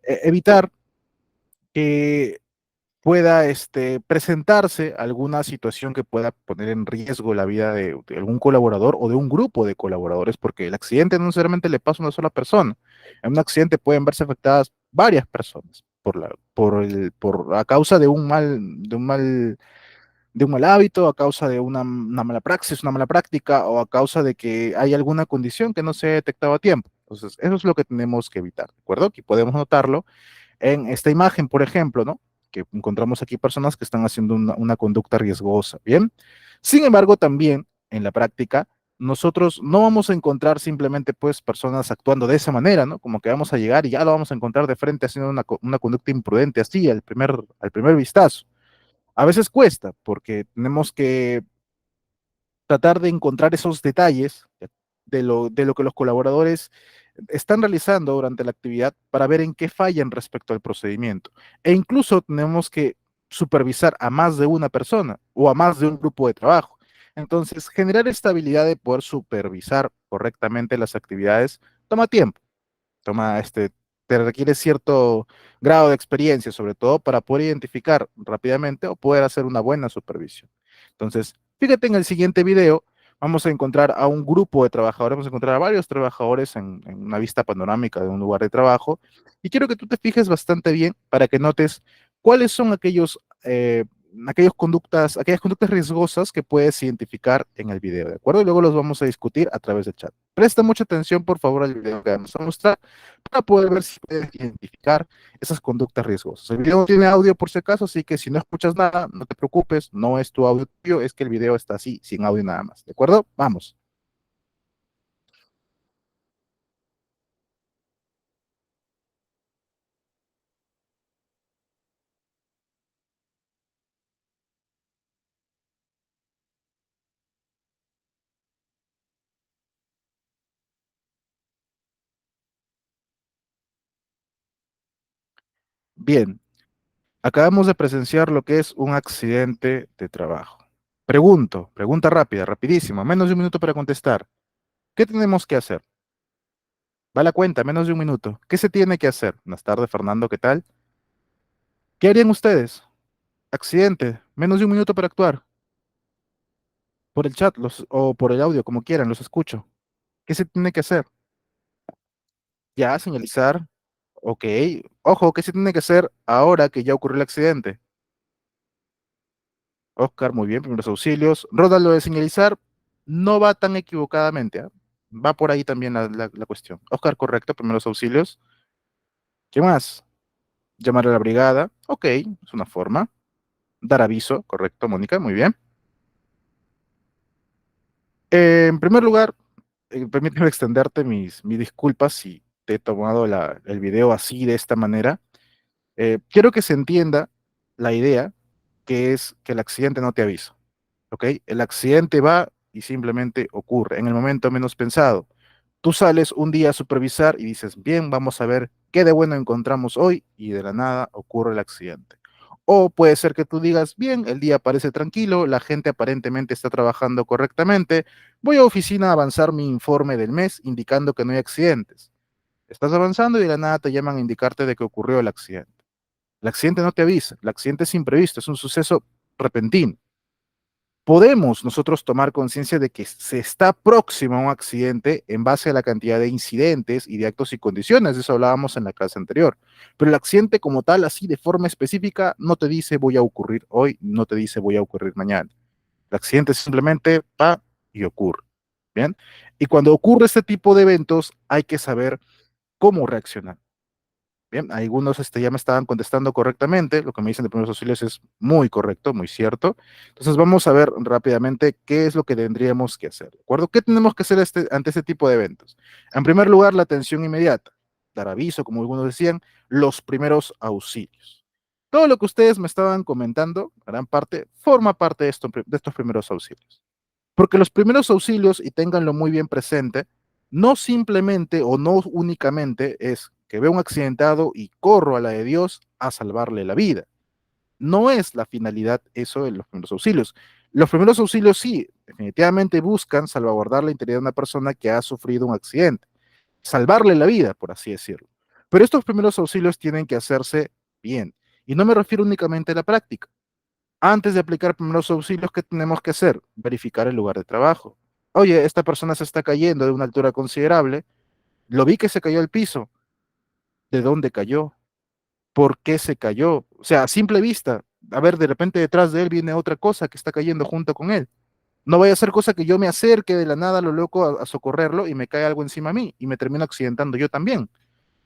evitar que pueda presentarse alguna situación que pueda poner en riesgo la vida de algún colaborador o de un grupo de colaboradores, porque el accidente no necesariamente le pasa a una sola persona. En un accidente pueden verse afectadas varias personas a causa de un mal hábito, a causa de una mala praxis, una mala práctica, o a causa de que hay alguna condición que no se ha detectado a tiempo. Entonces, eso es lo que tenemos que evitar, ¿de acuerdo? Aquí podemos notarlo en esta imagen, por ejemplo, ¿no? Que encontramos aquí personas que están haciendo una conducta riesgosa, ¿bien? Sin embargo, también en la práctica, nosotros no vamos a encontrar simplemente pues personas actuando de esa manera, ¿no? Como que vamos a llegar y ya lo vamos a encontrar de frente haciendo una conducta imprudente así al primer vistazo. A veces cuesta porque tenemos que tratar de encontrar esos detalles de lo que los colaboradores están realizando durante la actividad para ver en qué fallan respecto al procedimiento. E incluso tenemos que supervisar a más de una persona o a más de un grupo de trabajo. Entonces, generar esta habilidad de poder supervisar correctamente las actividades toma tiempo, te requiere cierto grado de experiencia, sobre todo para poder identificar rápidamente o poder hacer una buena supervisión. Entonces, fíjate en el siguiente video, vamos a encontrar a un grupo de trabajadores, vamos a encontrar a varios trabajadores en una vista panorámica de un lugar de trabajo, y quiero que tú te fijes bastante bien para que notes cuáles son aquellas conductas riesgosas que puedes identificar en el video, ¿de acuerdo? Y luego los vamos a discutir a través del chat. Presta mucha atención, por favor, al video que vamos a mostrar para poder ver si puedes identificar esas conductas riesgosas. El video no tiene audio por si acaso, así que si no escuchas nada, no te preocupes, no es tu audio tuyo, es que el video está así, sin audio nada más, ¿de acuerdo? Vamos. Bien, acabamos de presenciar lo que es un accidente de trabajo. Pregunta rápida, rapidísima, menos de un minuto para contestar. ¿Qué tenemos que hacer? Va la cuenta, menos de un minuto. ¿Qué se tiene que hacer? Buenas tardes, Fernando, ¿qué tal? ¿Qué harían ustedes? Accidente, menos de un minuto para actuar. Por el chat o por el audio, como quieran, los escucho. ¿Qué se tiene que hacer? Ya, señalizar. Ok. Ojo, ¿qué se tiene que hacer ahora que ya ocurrió el accidente? Oscar, muy bien, primeros auxilios. Roda, lo de señalizar no va tan equivocadamente, ¿ah? Va por ahí también la cuestión. Oscar, correcto, primeros auxilios. ¿Qué más? Llamar a la brigada. Ok, es una forma. Dar aviso, correcto, Mónica, muy bien. En primer lugar, permíteme extenderte mis disculpas si te he tomado el video así, de esta manera. Quiero que se entienda la idea que es que el accidente no te avisa, ¿ok? El accidente va y simplemente ocurre en el momento menos pensado. Tú sales un día a supervisar y dices, bien, vamos a ver qué de bueno encontramos hoy, y de la nada ocurre el accidente. O puede ser que tú digas, bien, el día parece tranquilo, la gente aparentemente está trabajando correctamente, voy a oficina a avanzar mi informe del mes indicando que no hay accidentes. Estás avanzando y de la nada te llaman a indicarte de que ocurrió el accidente. El accidente no te avisa, el accidente es imprevisto, es un suceso repentino. Podemos nosotros tomar conciencia de que se está próximo a un accidente en base a la cantidad de incidentes y de actos y condiciones, de eso hablábamos en la clase anterior. Pero el accidente como tal, así de forma específica, no te dice voy a ocurrir hoy, no te dice voy a ocurrir mañana. El accidente simplemente va y ocurre. ¿Bien? Y cuando ocurre este tipo de eventos, hay que saber cómo reaccionar. Bien, algunos ya me estaban contestando correctamente. Lo que me dicen de primeros auxilios es muy correcto, muy cierto. Entonces vamos a ver rápidamente qué es lo que tendríamos que hacer. ¿De acuerdo? ¿Qué tenemos que hacer ante este tipo de eventos? En primer lugar, la atención inmediata. Dar aviso, como algunos decían, los primeros auxilios. Todo lo que ustedes me estaban comentando, gran parte, forma parte de estos primeros auxilios. Porque los primeros auxilios, y ténganlo muy bien presente, no simplemente o no únicamente es que veo un accidentado y corro a la de Dios a salvarle la vida. No es la finalidad eso de los primeros auxilios. Los primeros auxilios sí, definitivamente buscan salvaguardar la integridad de una persona que ha sufrido un accidente, salvarle la vida, por así decirlo. Pero estos primeros auxilios tienen que hacerse bien. Y no me refiero únicamente a la práctica. Antes de aplicar primeros auxilios, ¿qué tenemos que hacer? Verificar el lugar de trabajo. Oye, esta persona se está cayendo de una altura considerable. Lo vi que se cayó al piso. ¿De dónde cayó? ¿Por qué se cayó? O sea, a simple vista, a ver, de repente detrás de él viene otra cosa que está cayendo junto con él. No vaya a ser cosa que yo me acerque de la nada a lo loco a socorrerlo y me cae algo encima a mí y me termino accidentando yo también.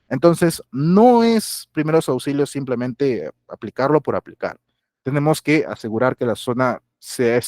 Entonces, no es primeros auxilios simplemente aplicarlo por aplicar. Tenemos que asegurar que la zona sea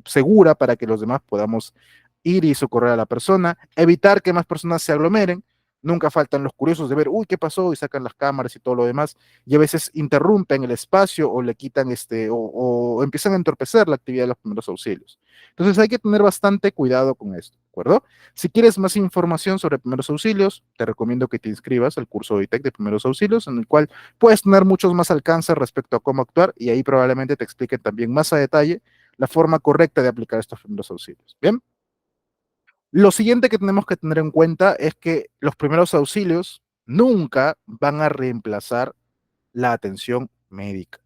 segura para que los demás podamos ir y socorrer a la persona, evitar que más personas se aglomeren. Nunca faltan los curiosos de ver, uy, ¿qué pasó? Y sacan las cámaras y todo lo demás. Y a veces interrumpen el espacio o le quitan o empiezan a entorpecer la actividad de los primeros auxilios. Entonces hay que tener bastante cuidado con esto, ¿de acuerdo? Si quieres más información sobre primeros auxilios, te recomiendo que te inscribas al curso de ITEC de primeros auxilios, en el cual puedes tener muchos más alcances respecto a cómo actuar y ahí probablemente te explique también más a detalle la forma correcta de aplicar estos primeros auxilios. Bien, lo siguiente que tenemos que tener en cuenta es que los primeros auxilios nunca van a reemplazar la atención médica.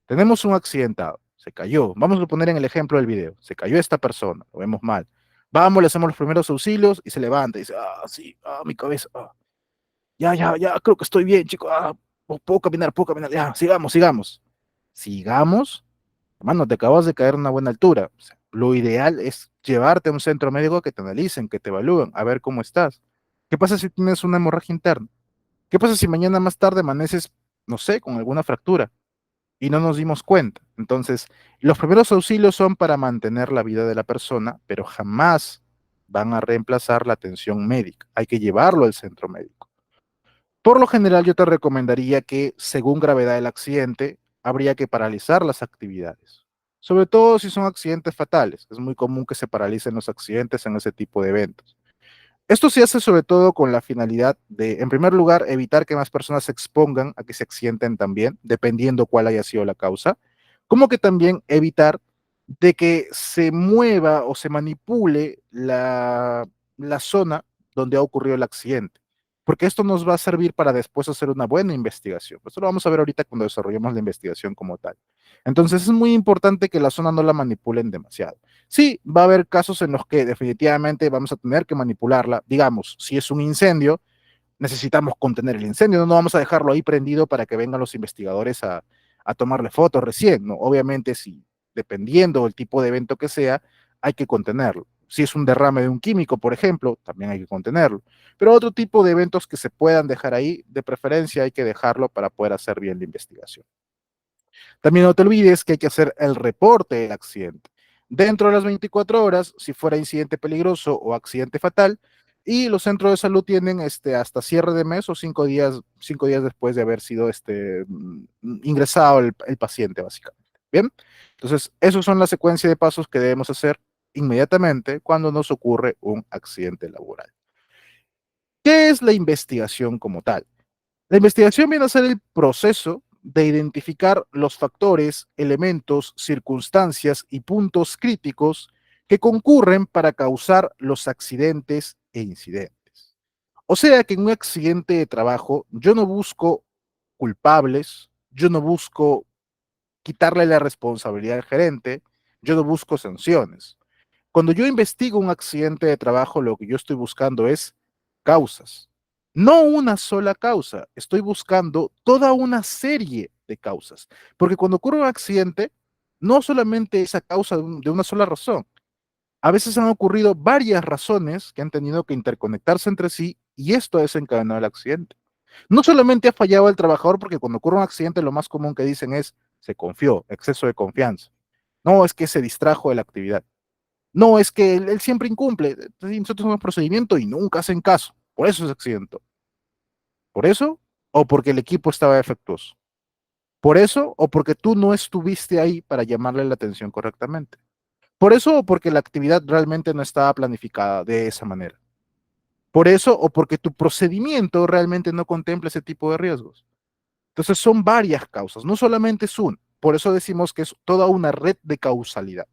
Tenemos un accidentado, se cayó. Vamos a poner en el ejemplo del video. Se cayó esta persona, lo vemos mal. Vamos, le hacemos los primeros auxilios y se levanta y dice, ah, sí, ah, mi cabeza, ah. Ya, ya, ya, creo que estoy bien, chico. Ah, puedo caminar, ya, sigamos, sigamos. Sigamos, hermano, te acabas de caer a una buena altura. O sea, lo ideal es llevarte a un centro médico que te analicen, que te evalúen, a ver cómo estás. ¿Qué pasa si tienes una hemorragia interna? ¿Qué pasa si mañana más tarde amaneces, no sé, con alguna fractura? Y no nos dimos cuenta. Entonces, los primeros auxilios son para mantener la vida de la persona, pero jamás van a reemplazar la atención médica. Hay que llevarlo al centro médico. Por lo general, yo te recomendaría que, según gravedad del accidente, habría que paralizar las actividades. Sobre todo si son accidentes fatales. Es muy común que se paralicen los accidentes en ese tipo de eventos. Esto se hace sobre todo con la finalidad de, en primer lugar, evitar que más personas se expongan a que se accidenten también, dependiendo cuál haya sido la causa, como que también evitar de que se mueva o se manipule la zona donde ha ocurrido el accidente, porque esto nos va a servir para después hacer una buena investigación. Esto lo vamos a ver ahorita cuando desarrollemos la investigación como tal. Entonces es muy importante que la zona no la manipulen demasiado. Sí, va a haber casos en los que definitivamente vamos a tener que manipularla. Digamos, si es un incendio, necesitamos contener el incendio, no vamos a dejarlo ahí prendido para que vengan los investigadores a tomarle fotos recién, ¿no? Obviamente, si dependiendo del tipo de evento que sea, hay que contenerlo. Si es un derrame de un químico, por ejemplo, también hay que contenerlo. Pero otro tipo de eventos que se puedan dejar ahí, de preferencia hay que dejarlo para poder hacer bien la investigación. También no te olvides que hay que hacer el reporte del accidente dentro de las 24 horas, si fuera incidente peligroso o accidente fatal, y los centros de salud tienen hasta cierre de mes o 5 días después de haber sido ingresado el paciente, básicamente. Bien, entonces, esas son la secuencia de pasos que debemos hacer inmediatamente cuando nos ocurre un accidente laboral. ¿Qué es la investigación como tal? La investigación viene a ser el proceso de identificar los factores, elementos, circunstancias y puntos críticos que concurren para causar los accidentes e incidentes. O sea que en un accidente de trabajo yo no busco culpables, yo no busco quitarle la responsabilidad al gerente, yo no busco sanciones. Cuando yo investigo un accidente de trabajo, lo que yo estoy buscando es causas. No una sola causa, estoy buscando toda una serie de causas. Porque cuando ocurre un accidente, no solamente esa causa de una sola razón. A veces han ocurrido varias razones que han tenido que interconectarse entre sí y esto ha desencadenado el accidente. No solamente ha fallado el trabajador, porque cuando ocurre un accidente lo más común que dicen es se confió, exceso de confianza. No, es que se distrajo de la actividad. No, es que él siempre incumple. Nosotros tenemos procedimiento y nunca hacen caso. Por eso se accidentó. ¿Por eso? ¿O porque el equipo estaba defectuoso? ¿Por eso? ¿O porque tú no estuviste ahí para llamarle la atención correctamente? ¿Por eso? ¿O porque la actividad realmente no estaba planificada de esa manera? ¿Por eso? ¿O porque tu procedimiento realmente no contempla ese tipo de riesgos? Entonces son varias causas, no solamente es una. Por eso decimos que es toda una red de causalidad.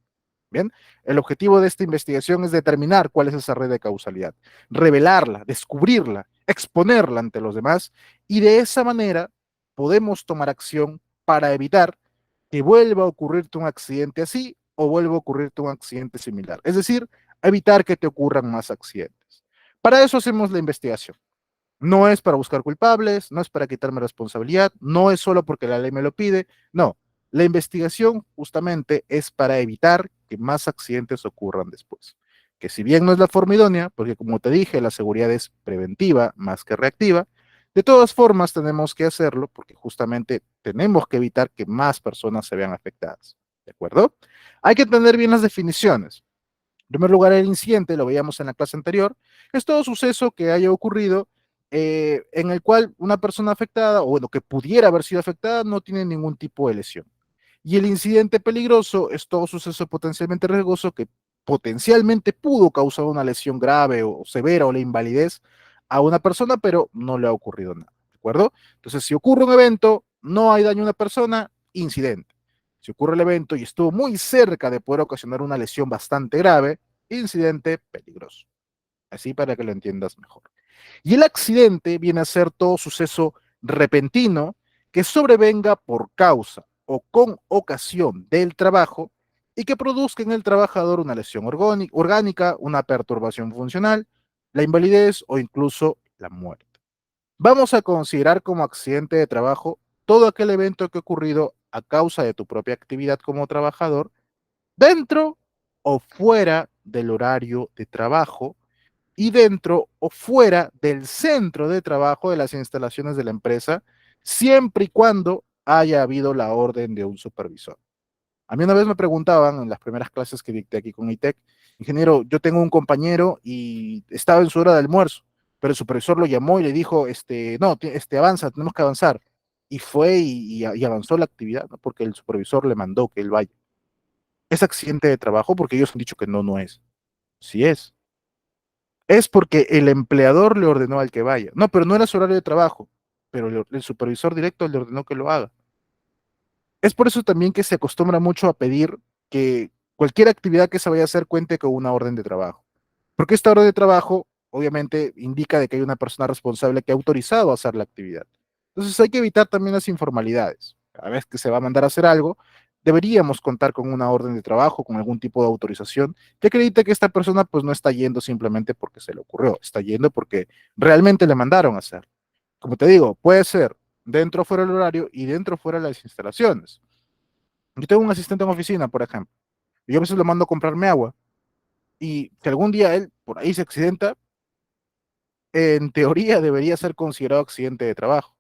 Bien, el objetivo de esta investigación es determinar cuál es esa red de causalidad, revelarla, descubrirla, exponerla ante los demás y de esa manera podemos tomar acción para evitar que vuelva a ocurrirte un accidente así o vuelva a ocurrirte un accidente similar. Es decir, evitar que te ocurran más accidentes. Para eso hacemos la investigación. No es para buscar culpables, no es para quitarme responsabilidad, no es solo porque la ley me lo pide, no. La investigación justamente es para evitar que más accidentes ocurran después. Que si bien no es la forma idónea, porque como te dije, la seguridad es preventiva más que reactiva, de todas formas tenemos que hacerlo porque justamente tenemos que evitar que más personas se vean afectadas. ¿De acuerdo? Hay que tener bien las definiciones. En primer lugar, el incidente, lo veíamos en la clase anterior, es todo suceso que haya ocurrido en el cual una persona afectada, o bueno, que pudiera haber sido afectada, no tiene ningún tipo de lesión. Y el incidente peligroso es todo suceso potencialmente riesgoso que potencialmente pudo causar una lesión grave o severa o la invalidez a una persona, pero no le ha ocurrido nada. ¿De acuerdo? Entonces, si ocurre un evento, no hay daño a una persona, incidente. Si ocurre el evento y estuvo muy cerca de poder ocasionar una lesión bastante grave, incidente peligroso. Así para que lo entiendas mejor. Y el accidente viene a ser todo suceso repentino que sobrevenga por causa o con ocasión del trabajo y que produzca en el trabajador una lesión orgánica, una perturbación funcional, la invalidez o incluso la muerte. Vamos a considerar como accidente de trabajo todo aquel evento que ha ocurrido a causa de tu propia actividad como trabajador dentro o fuera del horario de trabajo y dentro o fuera del centro de trabajo de las instalaciones de la empresa, siempre y cuando haya habido la orden de un supervisor. A mí una vez me preguntaban en las primeras clases que dicté aquí con ITEC, ingeniero, yo tengo un compañero y estaba en su hora de almuerzo, pero el supervisor lo llamó y le dijo, no, avanza, tenemos que avanzar. Y fue y avanzó la actividad, ¿no? Porque el supervisor le mandó que él vaya. ¿Es accidente de trabajo? Porque ellos han dicho que no, no es. Sí es. Es porque el empleador le ordenó al que vaya. No, pero no era su horario de trabajo, pero el supervisor directo le ordenó que lo haga. Es por eso también que se acostumbra mucho a pedir que cualquier actividad que se vaya a hacer cuente con una orden de trabajo. Porque esta orden de trabajo obviamente indica de que hay una persona responsable que ha autorizado a hacer la actividad. Entonces hay que evitar también las informalidades. Cada vez que se va a mandar a hacer algo, deberíamos contar con una orden de trabajo, con algún tipo de autorización que acredite que esta persona pues no está yendo simplemente porque se le ocurrió, está yendo porque realmente le mandaron a hacer. Como te digo, puede ser dentro o fuera del horario y dentro o fuera de las instalaciones. Yo tengo un asistente en oficina, por ejemplo, y yo a veces lo mando a comprarme agua y si algún día él por ahí se accidenta, en teoría debería ser considerado accidente de trabajo.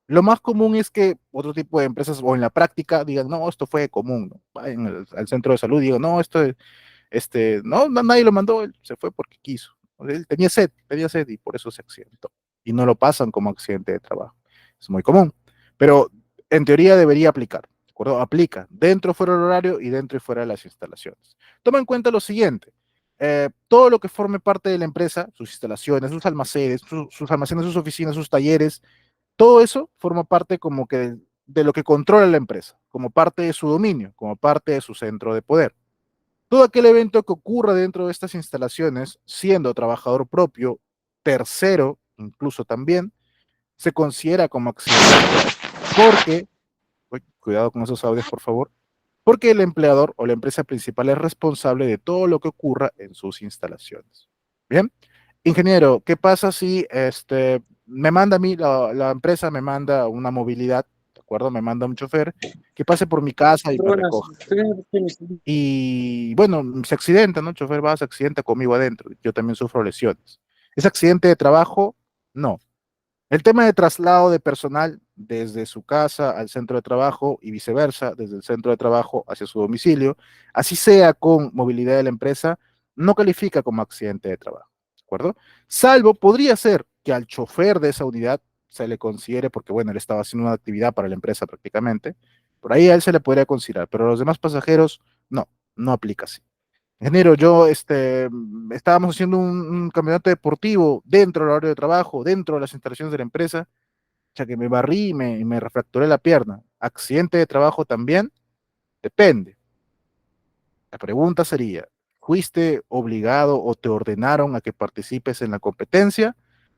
Lo más común es que otro tipo de empresas o en la práctica digan, no, esto fue común, ¿no? Vayan al centro de salud y digan, no, no, nadie lo mandó, él se fue porque quiso. Él tenía sed y por eso se accidentó. Y no lo pasan como accidente de trabajo. Es muy común. Pero en teoría debería aplicar. ¿De acuerdo? Aplica dentro, fuera del horario y dentro y fuera de las instalaciones. Toma en cuenta lo siguiente. Todo lo que forme parte de la empresa, sus instalaciones, sus almacenes, sus oficinas, sus talleres, todo eso forma parte como que de lo que controla la empresa, como parte de su dominio, como parte de su centro de poder. Todo aquel evento que ocurra dentro de estas instalaciones, siendo trabajador propio, tercero, incluso también, se considera como accidente de trabajo. Porque, uy, cuidado con esos audios, por favor, porque el empleador o la empresa principal es responsable de todo lo que ocurra en sus instalaciones. Bien, ingeniero, ¿qué pasa si me manda a mí, la empresa me manda una movilidad, ¿de acuerdo? Me manda un chofer que pase por mi casa y me Buenas, recoja. Y bueno, se accidenta, ¿no? El chofer va, se accidenta conmigo adentro. Yo también sufro lesiones. ¿Es accidente de trabajo? No. El tema de traslado de personal desde su casa al centro de trabajo y viceversa, desde el centro de trabajo hacia su domicilio, así sea con movilidad de la empresa, no califica como accidente de trabajo, ¿de acuerdo? Salvo, podría ser que al chofer de esa unidad se le considere, porque bueno, él estaba haciendo una actividad para la empresa prácticamente, por ahí a él se le podría considerar, pero a los demás pasajeros, no, no aplica así. Ingeniero, estábamos haciendo un campeonato deportivo dentro del horario de trabajo, dentro de las instalaciones de la empresa, ya que me barrí y me refracturé la pierna. ¿Accidente de trabajo también? Depende. La pregunta sería, ¿fuiste obligado o te ordenaron a que participes en la competencia?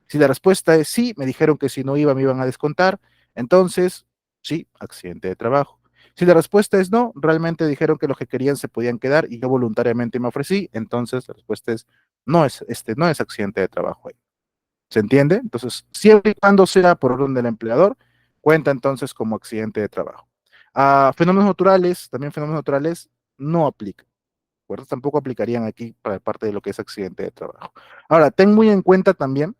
Si la respuesta es sí, me dijeron que si no iba me iban a descontar, entonces sí, accidente de trabajo. Si la respuesta es no, realmente dijeron que los que querían se podían quedar y yo voluntariamente me ofrecí, entonces la respuesta es no es accidente de trabajo ahí. ¿Se entiende? Entonces, siempre y cuando sea por orden del empleador, cuenta entonces como accidente de trabajo. A fenómenos naturales, también fenómenos naturales, no aplican. ¿De acuerdo? Tampoco aplicarían aquí para parte de lo que es accidente de trabajo. Ahora, ten muy en cuenta también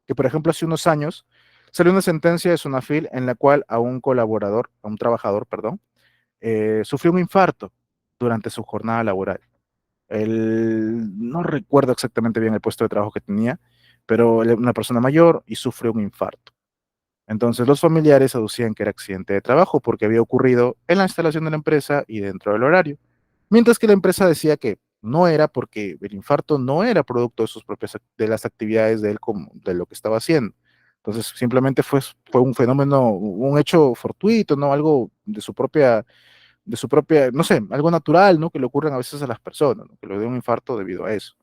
que, por ejemplo, hace unos años salió una sentencia de Sunafil en la cual a un colaborador, a un trabajador, perdón, sufrió un infarto durante su jornada laboral. No recuerdo exactamente bien el puesto de trabajo que tenía, pero una persona mayor y sufrió un infarto. Entonces los familiares aducían que era accidente de trabajo porque había ocurrido en la instalación de la empresa y dentro del horario, mientras que la empresa decía que no era porque el infarto no era producto de sus propias de las actividades de él como de lo que estaba haciendo. Entonces simplemente fue un fenómeno, un hecho fortuito, ¿no? Algo de su propia, no sé, algo natural, ¿no? Que le ocurren a veces a las personas, ¿no? Que le dé un infarto debido a eso.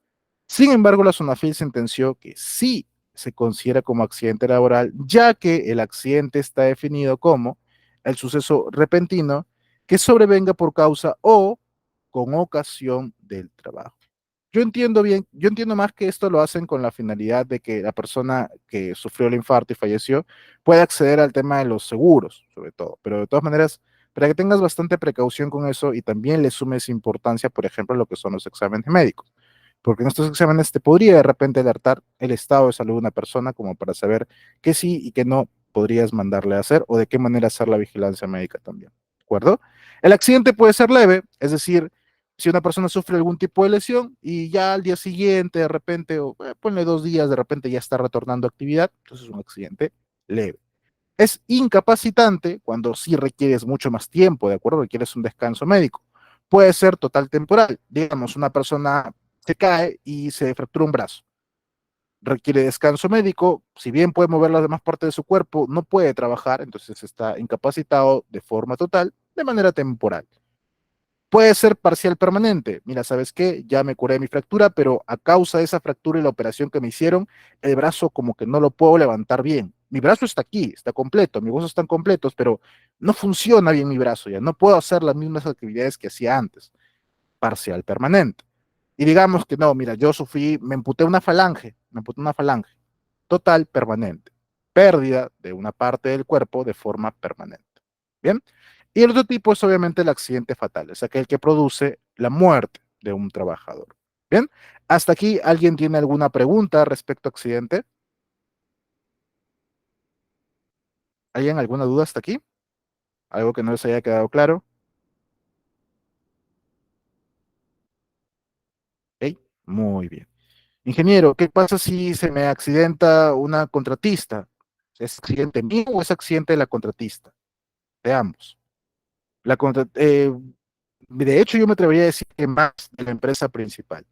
Sin embargo, la Sonafil sentenció que sí se considera como accidente laboral, ya que el accidente está definido como el suceso repentino que sobrevenga por causa o con ocasión del trabajo. Yo entiendo más que esto lo hacen con la finalidad de que la persona que sufrió el infarto y falleció pueda acceder al tema de los seguros, sobre todo. Pero de todas maneras, para que tengas bastante precaución con eso y también le sumes importancia, por ejemplo, a lo que son los exámenes médicos. Porque en estos exámenes te podría de repente alertar el estado de salud de una persona como para saber qué sí y qué no podrías mandarle a hacer o de qué manera hacer la vigilancia médica también. ¿De acuerdo? El accidente puede ser leve, es decir, si una persona sufre algún tipo de lesión y ya al día siguiente, de repente, o ponle 2 días, de repente ya está retornando a actividad, entonces es un accidente leve. Es incapacitante cuando sí requieres mucho más tiempo, ¿de acuerdo? Requieres un descanso médico. Puede ser total temporal. Digamos, una persona se cae y se fractura un brazo. Requiere descanso médico. Si bien puede mover las demás partes de su cuerpo, no puede trabajar, entonces está incapacitado de forma total, de manera temporal. Puede ser parcial permanente. Mira, ¿sabes qué? Ya me curé de mi fractura, pero a causa de esa fractura y la operación que me hicieron, el brazo como que no lo puedo levantar bien. Mi brazo está aquí, está completo, mis huesos están completos, pero no funciona bien mi brazo ya. No puedo hacer las mismas actividades que hacía antes. Parcial permanente. Y digamos que no, mira, yo sufrí, me amputé una falange. Total permanente. Pérdida de una parte del cuerpo de forma permanente. Bien. Y el otro tipo es obviamente el accidente fatal, es aquel que produce la muerte de un trabajador. Bien. Hasta aquí, ¿alguien tiene alguna pregunta respecto a accidente? ¿Alguien alguna duda hasta aquí? ¿Algo que no les haya quedado claro? Ok, muy bien. Ingeniero, ¿qué pasa si se me accidenta una contratista? ¿Es accidente mío o es accidente de la contratista? De ambos. La contra- eh, de hecho, yo me atrevería a decir que más de la empresa principal.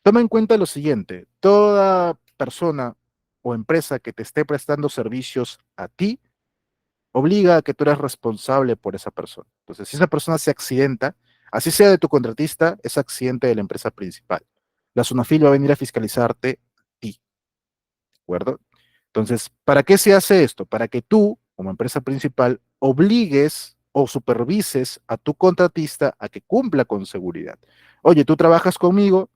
Toma en cuenta lo siguiente, toda persona o empresa que te esté prestando servicios a ti obliga a que tú eres responsable por esa persona. Entonces, si esa persona se accidenta, así sea de tu contratista, es accidente de la empresa principal. La SUNAFIL va a venir a fiscalizarte a ti, ¿de acuerdo? Entonces, ¿para qué se hace esto? Para que tú, como empresa principal, obligues o supervises a tu contratista a que cumpla con seguridad. Oye, tú trabajas conmigo,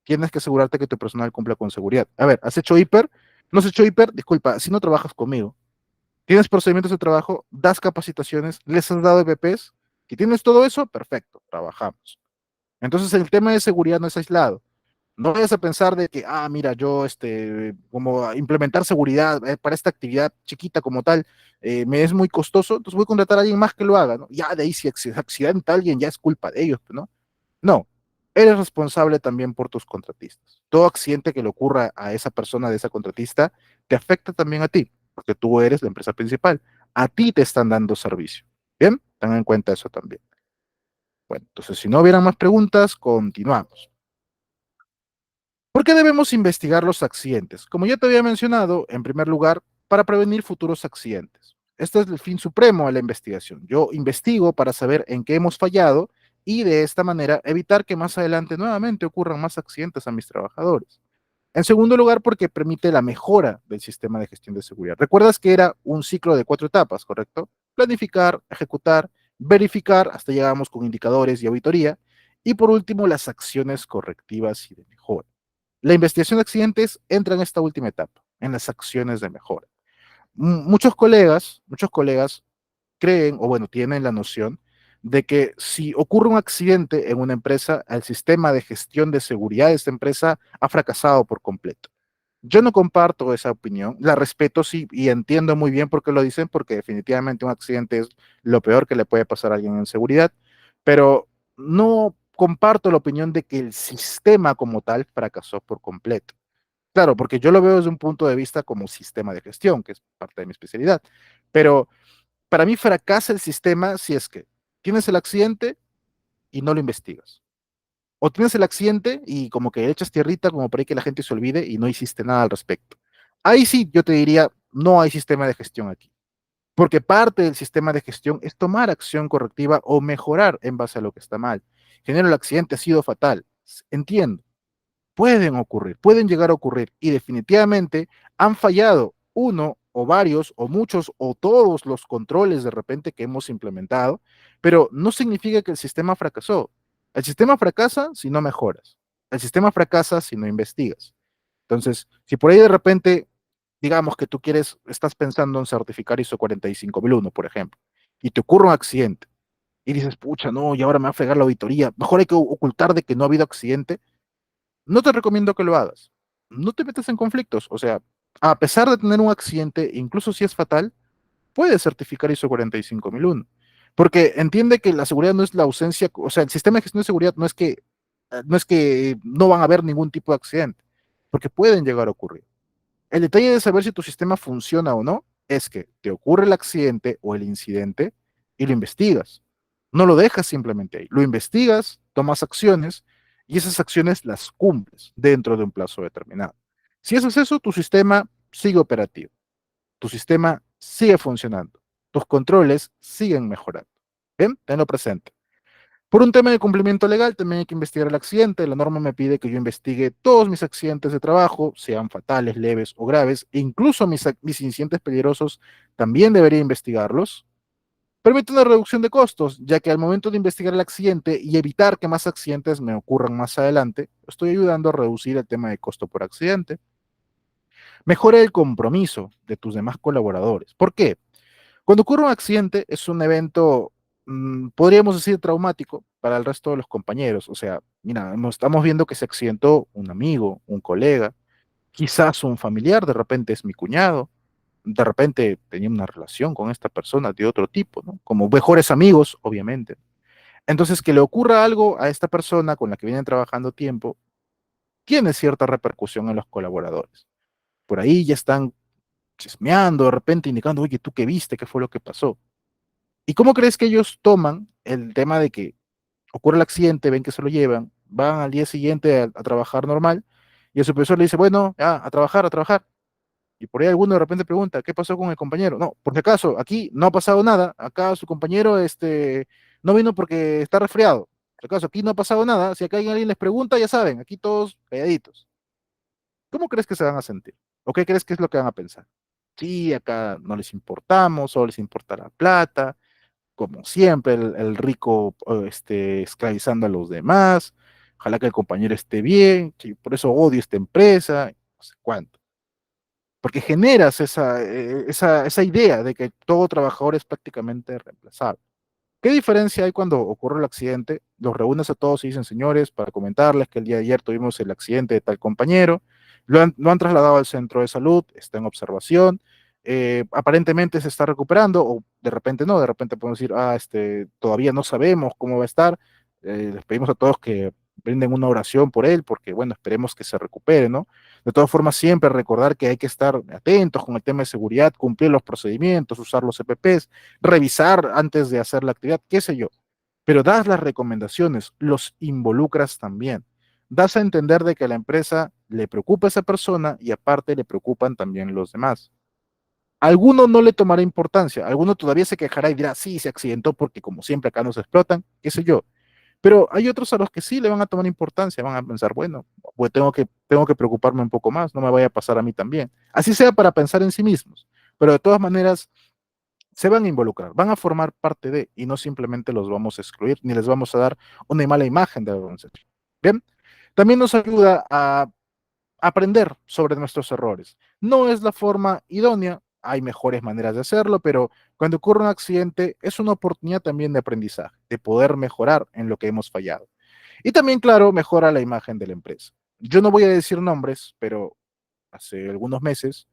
tienes que asegurarte que tu personal cumpla con seguridad. A ver, ¿has hecho hiper? ¿No has hecho hiper? Disculpa, si no trabajas conmigo. ¿Tienes procedimientos de trabajo? ¿Das capacitaciones? ¿Les has dado EPPs? ¿Y tienes todo eso? Perfecto, trabajamos. Entonces el tema de seguridad no es aislado. No vayas a pensar de que, mira, yo, como implementar seguridad para esta actividad chiquita como tal, me es muy costoso, entonces voy a contratar a alguien más que lo haga, ¿no? Ya de ahí si se accidenta alguien, ya es culpa de ellos, ¿no? No, eres responsable también por tus contratistas. Todo accidente que le ocurra a esa persona de esa contratista te afecta también a ti, porque tú eres la empresa principal. A ti te están dando servicio. Bien, tengan en cuenta eso también. Bueno, entonces si no hubieran más preguntas, continuamos. ¿Por qué debemos investigar los accidentes? Como ya te había mencionado, en primer lugar, para prevenir futuros accidentes. Este es el fin supremo de la investigación. Yo investigo para saber en qué hemos fallado y de esta manera evitar que más adelante nuevamente ocurran más accidentes a mis trabajadores. En segundo lugar, porque permite la mejora del sistema de gestión de seguridad. Recuerdas que era un ciclo de 4 etapas, ¿correcto? Planificar, ejecutar, verificar, hasta llegamos con indicadores y auditoría, y por último, las acciones correctivas y de mejora. La investigación de accidentes entra en esta última etapa, en las acciones de mejora. Muchos colegas creen, o bueno, tienen la noción de que si ocurre un accidente en una empresa, el sistema de gestión de seguridad de esta empresa ha fracasado por completo. Yo no comparto esa opinión, la respeto sí y entiendo muy bien por qué lo dicen, porque definitivamente un accidente es lo peor que le puede pasar a alguien en seguridad, pero no comparto la opinión de que el sistema como tal fracasó por completo. Claro, porque yo lo veo desde un punto de vista como sistema de gestión, que es parte de mi especialidad, pero para mí fracasa el sistema si es que tienes el accidente y no lo investigas. O tienes el accidente y como que echas tierrita como para que la gente se olvide y no hiciste nada al respecto. Ahí sí yo te diría, no hay sistema de gestión aquí. Porque parte del sistema de gestión es tomar acción correctiva o mejorar en base a lo que está mal. Genero el accidente ha sido fatal. Entiendo, pueden ocurrir, pueden llegar a ocurrir y definitivamente han fallado uno o varios o muchos o todos los controles de repente que hemos implementado, pero no significa que el sistema fracasó. El sistema fracasa si no mejoras. El sistema fracasa si no investigas. Entonces, si por ahí de repente, digamos que tú quieres, estás pensando en certificar ISO 45001, por ejemplo, y te ocurre un accidente y dices, pucha, no, y ahora me va a fregar la auditoría, mejor hay que ocultar de que no ha habido accidente, no te recomiendo que lo hagas. No te metas en conflictos. O sea, a pesar de tener un accidente, incluso si es fatal, puedes certificar ISO 45001. Porque entiende que la seguridad no es la ausencia, o sea, el sistema de gestión de seguridad no es que no van a haber ningún tipo de accidente, porque pueden llegar a ocurrir. El detalle de saber si tu sistema funciona o no es que te ocurre el accidente o el incidente y lo investigas. No lo dejas simplemente ahí. Lo investigas, tomas acciones y esas acciones las cumples dentro de un plazo determinado. Si haces eso, tu sistema sigue operativo, tu sistema sigue funcionando, tus controles siguen mejorando. Bien, tenlo presente. Por un tema de cumplimiento legal, también hay que investigar el accidente. La norma me pide que yo investigue todos mis accidentes de trabajo, sean fatales, leves o graves, e incluso mis incidentes peligrosos, también debería investigarlos. Permite una reducción de costos, ya que al momento de investigar el accidente y evitar que más accidentes me ocurran más adelante, estoy ayudando a reducir el tema de costo por accidente. Mejora el compromiso de tus demás colaboradores. ¿Por qué? Cuando ocurre un accidente es un evento, podríamos decir, traumático para el resto de los compañeros. O sea, mira, estamos viendo que se accidentó un amigo, un colega, quizás un familiar, de repente es mi cuñado, de repente tenía una relación con esta persona de otro tipo, ¿no? Como mejores amigos, obviamente. Entonces, que le ocurra algo a esta persona con la que vienen trabajando tiempo, tiene cierta repercusión en los colaboradores. Por ahí ya están chismeando, de repente indicando, oye, ¿tú qué viste? ¿Qué fue lo que pasó? ¿Y cómo crees que ellos toman el tema de que ocurre el accidente, ven que se lo llevan, van al día siguiente a trabajar normal y el supervisor le dice, bueno, ya, a trabajar, a trabajar? Y por ahí alguno de repente pregunta, ¿qué pasó con el compañero? No, por si acaso, aquí no ha pasado nada, acá su compañero no vino porque está resfriado. Por si acaso, aquí no ha pasado nada, si acá alguien les pregunta, ya saben, aquí todos calladitos. ¿Cómo crees que se van a sentir? ¿O qué crees que es lo que van a pensar? Sí, acá no les importamos, solo les importa la plata, como siempre, el rico esclavizando a los demás, ojalá que el compañero esté bien, sí, por eso odio esta empresa, no sé cuánto. Porque generas esa idea de que todo trabajador es prácticamente reemplazable. ¿Qué diferencia hay cuando ocurre el accidente? Los reúnes a todos y dicen, señores, para comentarles que el día de ayer tuvimos el accidente de tal compañero, lo han trasladado al centro de salud, está en observación, aparentemente se está recuperando, o de repente no, de repente podemos decir, todavía no sabemos cómo va a estar, les pedimos a todos que brinden una oración por él, porque bueno, esperemos que se recupere, ¿no? De todas formas, siempre recordar que hay que estar atentos con el tema de seguridad, cumplir los procedimientos, usar los EPPs, revisar antes de hacer la actividad, qué sé yo. Pero das las recomendaciones, los involucras también. Das a entender de que a la empresa le preocupa a esa persona y aparte le preocupan también los demás. Alguno no le tomará importancia, alguno todavía se quejará y dirá, sí, se accidentó porque como siempre acá nos explotan, qué sé yo. Pero hay otros a los que sí le van a tomar importancia, van a pensar, bueno, pues tengo que preocuparme un poco más, no me vaya a pasar a mí también. Así sea para pensar en sí mismos, pero de todas maneras se van a involucrar, van a formar parte de, y no simplemente los vamos a excluir, ni les vamos a dar una mala imagen de la organización. Bien, también nos ayuda a aprender sobre nuestros errores. No es la forma idónea, hay mejores maneras de hacerlo, pero cuando ocurre un accidente es una oportunidad también de aprendizaje, de poder mejorar en lo que hemos fallado. Y también, claro, mejora la imagen de la empresa. Yo no voy a decir nombres, pero hace algunos meses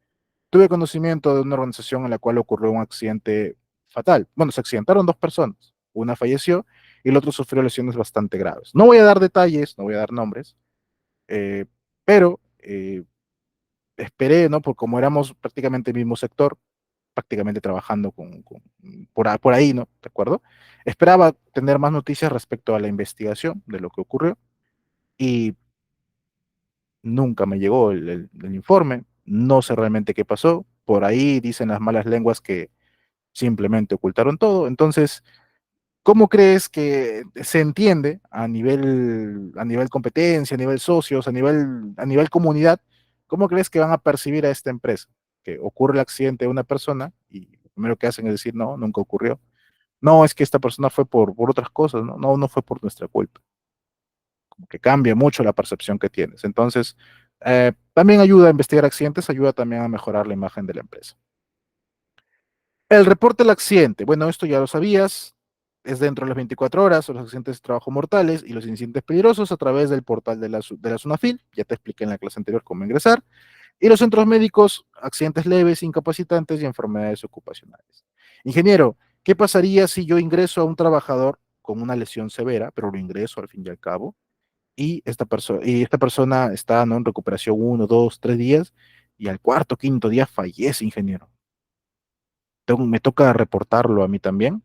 tuve conocimiento de una organización en la cual ocurrió un accidente fatal. Bueno, se accidentaron dos personas. Una falleció y el otro sufrió lesiones bastante graves. No voy a dar detalles, no voy a dar nombres, eh, pero esperé, ¿no? Por como éramos prácticamente el mismo sector, prácticamente trabajando por ahí, ¿no? ¿De acuerdo? Esperaba tener más noticias respecto a la investigación de lo que ocurrió y nunca me llegó el informe. No sé realmente qué pasó. Por ahí dicen las malas lenguas que simplemente ocultaron todo. Entonces, ¿cómo crees que se entiende a nivel competencia, a nivel socios, a nivel comunidad? ¿Cómo crees que van a percibir a esta empresa? Que ocurre el accidente de una persona y lo primero que hacen es decir, no, nunca ocurrió. No, es que esta persona fue por otras cosas, ¿no? No, no fue por nuestra culpa. Como que cambia mucho la percepción que tienes. Entonces, también ayuda a investigar accidentes, ayuda también a mejorar la imagen de la empresa. El reporte del accidente, bueno, esto ya lo sabías, es dentro de las 24 horas, los accidentes de trabajo mortales y los incidentes peligrosos a través del portal de la SUNAFIL, ya te expliqué en la clase anterior cómo ingresar, y los centros médicos, accidentes leves, incapacitantes y enfermedades ocupacionales. Ingeniero, ¿qué pasaría si yo ingreso a un trabajador con una lesión severa, pero lo ingreso al fin y al cabo, y esta persona está, ¿no?, en recuperación 1, 2, 3 días, y al cuarto, quinto día fallece, ingeniero? Me toca reportarlo a mí también.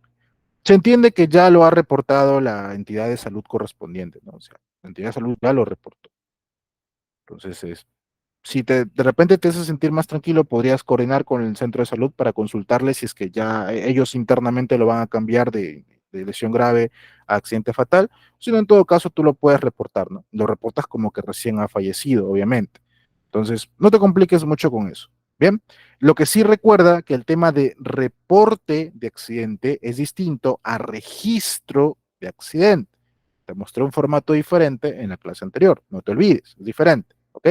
Se entiende que ya lo ha reportado la entidad de salud correspondiente, ¿no? O sea, la entidad de salud ya lo reportó. Entonces, si de repente te hace sentir más tranquilo, podrías coordinar con el centro de salud para consultarles si es que ya ellos internamente lo van a cambiar de lesión grave a accidente fatal, sino en todo caso tú lo puedes reportar, ¿no? Lo reportas como que recién ha fallecido, obviamente. Entonces, no te compliques mucho con eso. Bien, lo que sí recuerda que el tema de reporte de accidente es distinto a registro de accidente. Te mostré un formato diferente en la clase anterior, no te olvides, es diferente, ¿ok?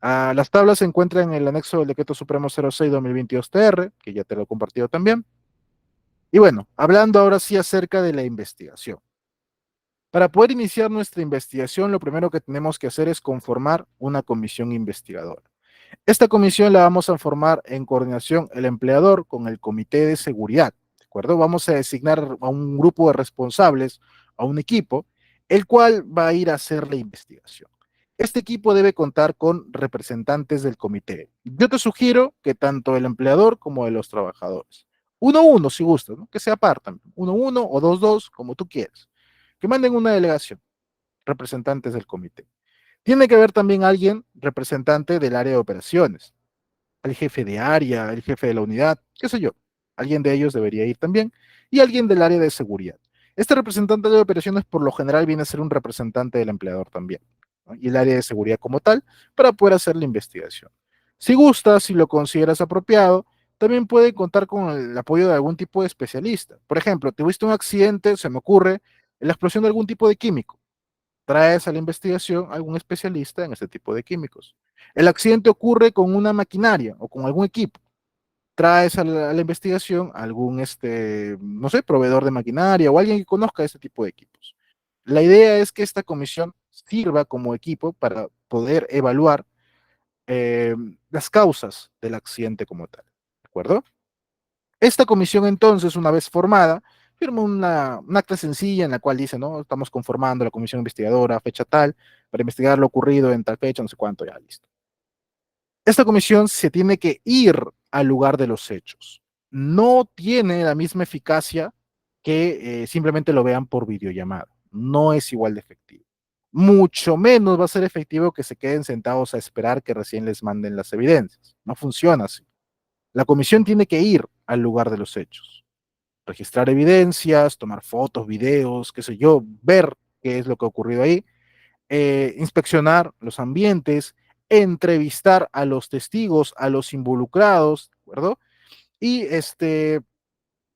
Las tablas se encuentran en el anexo del Decreto Supremo 06-2022-TR, que ya te lo he compartido también. Y bueno, hablando ahora sí acerca de la investigación. Para poder iniciar nuestra investigación, lo primero que tenemos que hacer es conformar una comisión investigadora. Esta comisión la vamos a formar en coordinación el empleador con el comité de seguridad, ¿de acuerdo? Vamos a designar a un grupo de responsables, a un equipo, el cual va a ir a hacer la investigación. Este equipo debe contar con representantes del comité. Yo te sugiero que tanto el empleador como de los trabajadores, uno a uno si gustas, ¿no? Que se apartan, uno a uno o dos, dos, como tú quieras, que manden una delegación, representantes del comité. Tiene que haber también alguien representante del área de operaciones, el jefe de área, el jefe de la unidad, qué sé yo. Alguien de ellos debería ir también y alguien del área de seguridad. Este representante de operaciones por lo general viene a ser un representante del empleador también, ¿no? Y el área de seguridad como tal para poder hacer la investigación. Si gustas, si lo consideras apropiado, también puede contar con el apoyo de algún tipo de especialista. Por ejemplo, tuviste un accidente, se me ocurre, la explosión de algún tipo de químico, traes a la investigación a algún especialista en este tipo de químicos. El accidente ocurre con una maquinaria o con algún equipo. Traes a la investigación a algún, no sé, proveedor de maquinaria o alguien que conozca este tipo de equipos. La idea es que esta comisión sirva como equipo para poder evaluar eh, las causas del accidente como tal. ¿De acuerdo? Esta comisión entonces, una vez formada, firma un acta sencilla en la cual dice, ¿no? Estamos conformando la comisión investigadora, fecha tal, para investigar lo ocurrido en tal fecha, no sé cuánto, ya listo. Esta comisión se tiene que ir al lugar de los hechos. No tiene la misma eficacia que simplemente lo vean por videollamada. No es igual de efectivo. Mucho menos va a ser efectivo que se queden sentados a esperar que recién les manden las evidencias. No funciona así. La comisión tiene que ir al lugar de los hechos. registrar evidencias, tomar fotos, videos, qué sé yo, ver qué es lo que ha ocurrido ahí, inspeccionar los ambientes, entrevistar a los testigos, a los involucrados, ¿de acuerdo? Y